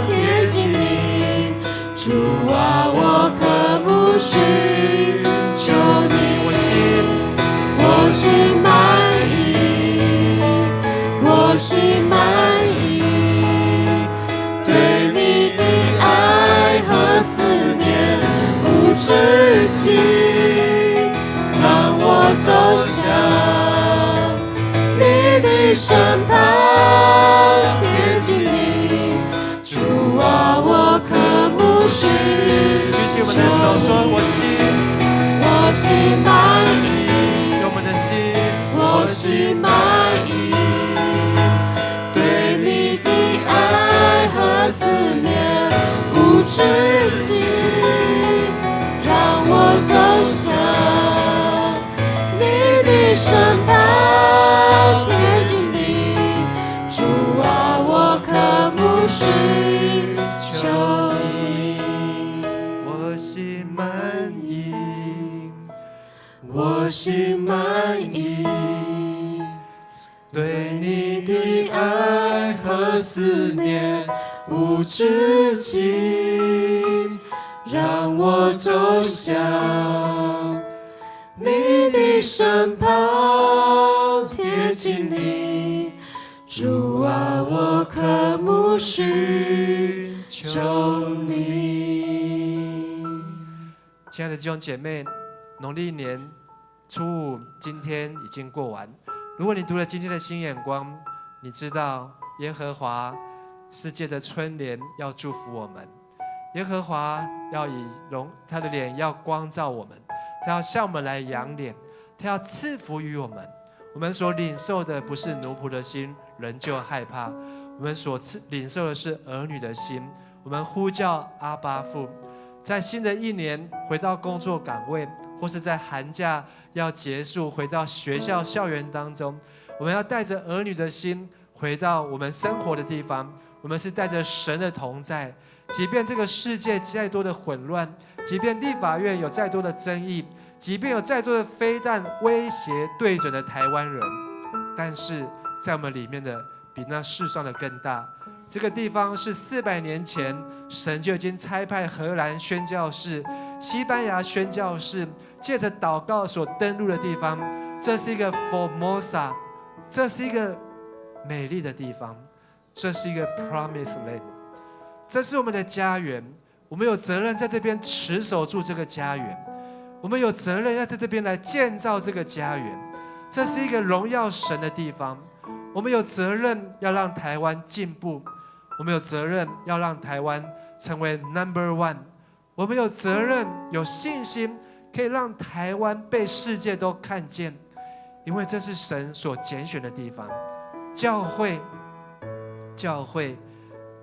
贴近你。主啊，我渴慕寻求你。我心满意，我心满意，对你的爱和思念无止境，让我走向你的身旁，贴近你。主啊，我渴慕寻举起我们的手说：我心满意，用我们的心，我心满意，对你的爱和思念无止境，让我走向你的身旁，贴近你。主啊，我渴慕寻求你。我心满意，我心满意，对你的爱和思念无止境，让我走向你的身旁，贴近你。主啊，我渴慕寻求你。亲爱的弟兄姐妹，农历年初五今天已经过完。如果你读了今天的新眼光，你知道耶和华是借着春联要祝福我们，耶和华要以他的脸要光照我们，他要向我们来扬脸，他要赐福于我们。我们所领受的不是奴仆的心，人就害怕；我们所领受的是儿女的心。我们呼叫阿爸父。在新的一年回到工作岗位，或是在寒假要结束回到学校校园当中，我们要带着儿女的心回到我们生活的地方。我们是带着神的同在，即便这个世界再多的混乱，即便立法院有再多的争议，即便有再多的飞弹威胁对准的台湾人，但是在我们里面的比那世上的更大。这个地方是400年前神就已经差派荷兰宣教士、西班牙宣教士借着祷告所登陆的地方。这是一个 Formosa， 这是一个美丽的地方，这是一个 Promised Land， 这是我们的家园。我们有责任在这边持守住这个家园，我们有责任要在这边来建造这个家园。这是一个荣耀神的地方，我们有责任要让台湾进步，我我们有责任要让台湾成为 No.1， 我们有责任有信心可以让台湾被世界都看见，因为这是神所拣选的地方。教会，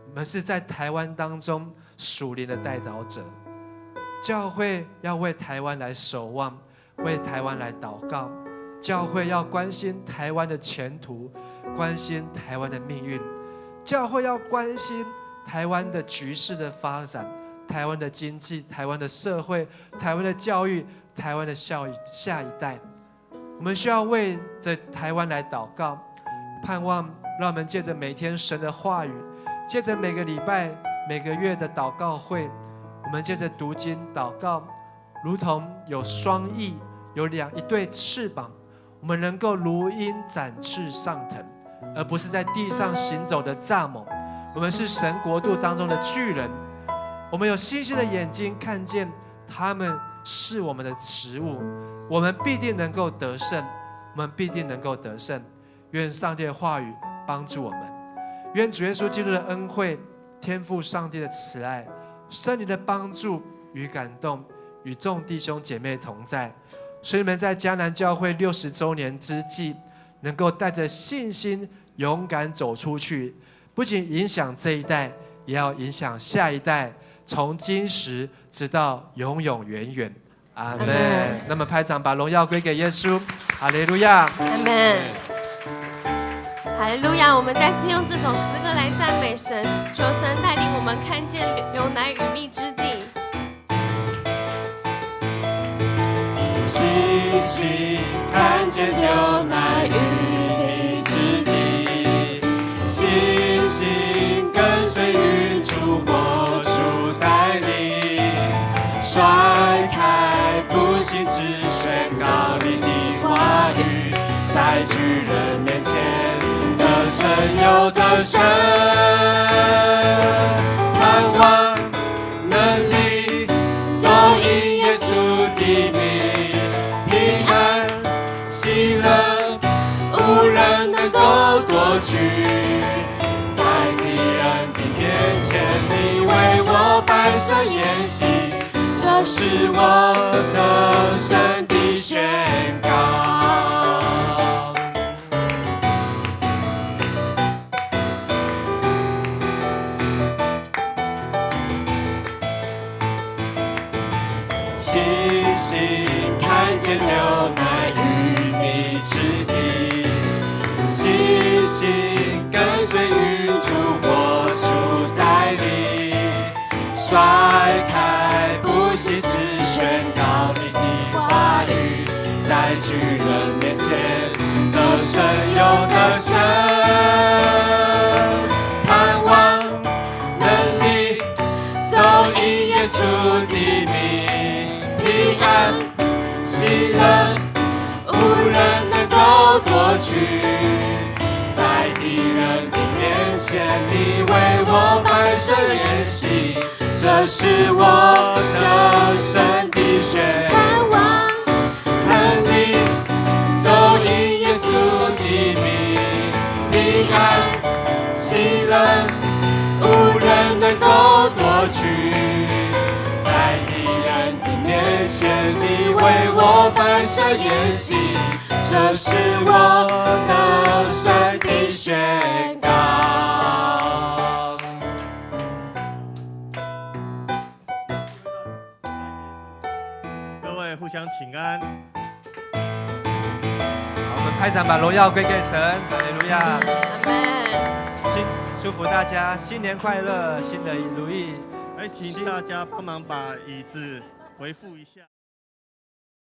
我们是在台湾当中属灵的代祷者。教会要为台湾来守望，为台湾来祷告。教会要关心台湾的前途，关心台湾的命运。教会要关心台湾的局势的发展，台湾的经济，台湾的社会，台湾的教育，台湾的下一代。我们需要为着台湾来祷告，盼望让我们借着每天神的话语，借着每个礼拜、每个月的祷告会，我们借着读经祷告，如同有双翼，有一对翅膀，我们能够如鹰展翅上腾，而不是在地上行走的蚱蜢。我们是神国度当中的巨人，我们有星星的眼睛看见他们是我们的食物，我们必定能够得胜，我们必定能够得胜。愿上帝的话语帮助我们，愿主耶稣基督的恩惠、天父上帝的慈爱、圣灵的帮助与感动，与众弟兄姐妹同在，使你们在迦南教会60周年之际，能够带着信心勇敢走出去，不仅影响这一代，也要影响下一代，从今时直到永永远远。阿们。那么拍掌，把荣耀归给耶稣。哈利路亚。阿们。哈利路亚！我们再次用这首诗歌来赞美神，求神带领我们看见牛奶与蜜之地。星星看见牛奶与蜜之地，星星跟随云柱火柱带领，甩开不信之宣告你的话语，在巨人面前得胜又得胜，盼望能力都因耶稣的名，平安喜乐无人能够夺取，在敌人的面前你为我摆设筵席，这是我得胜的宣告。星星看见牛奶与蜜之地，星星跟随云柱火柱带领，甩开不信之宣告你的话语，在巨人面前得胜又得胜，盼望能力都因耶稣的名，平安喜乐无人能够夺取，在敌人的面前你为我摆设筵席，这是我得胜的宣告。盼望能力都因耶稣的名，平安喜乐无人能够夺取，在敌人的面前你为我摆设筵席，这是我得胜的宣告。各位互相请安。好，我们拍掌，把荣耀归给神。哈利路亚。阿们。祝福大家新年快乐，新的如意。请大家帮忙把椅子回复一下。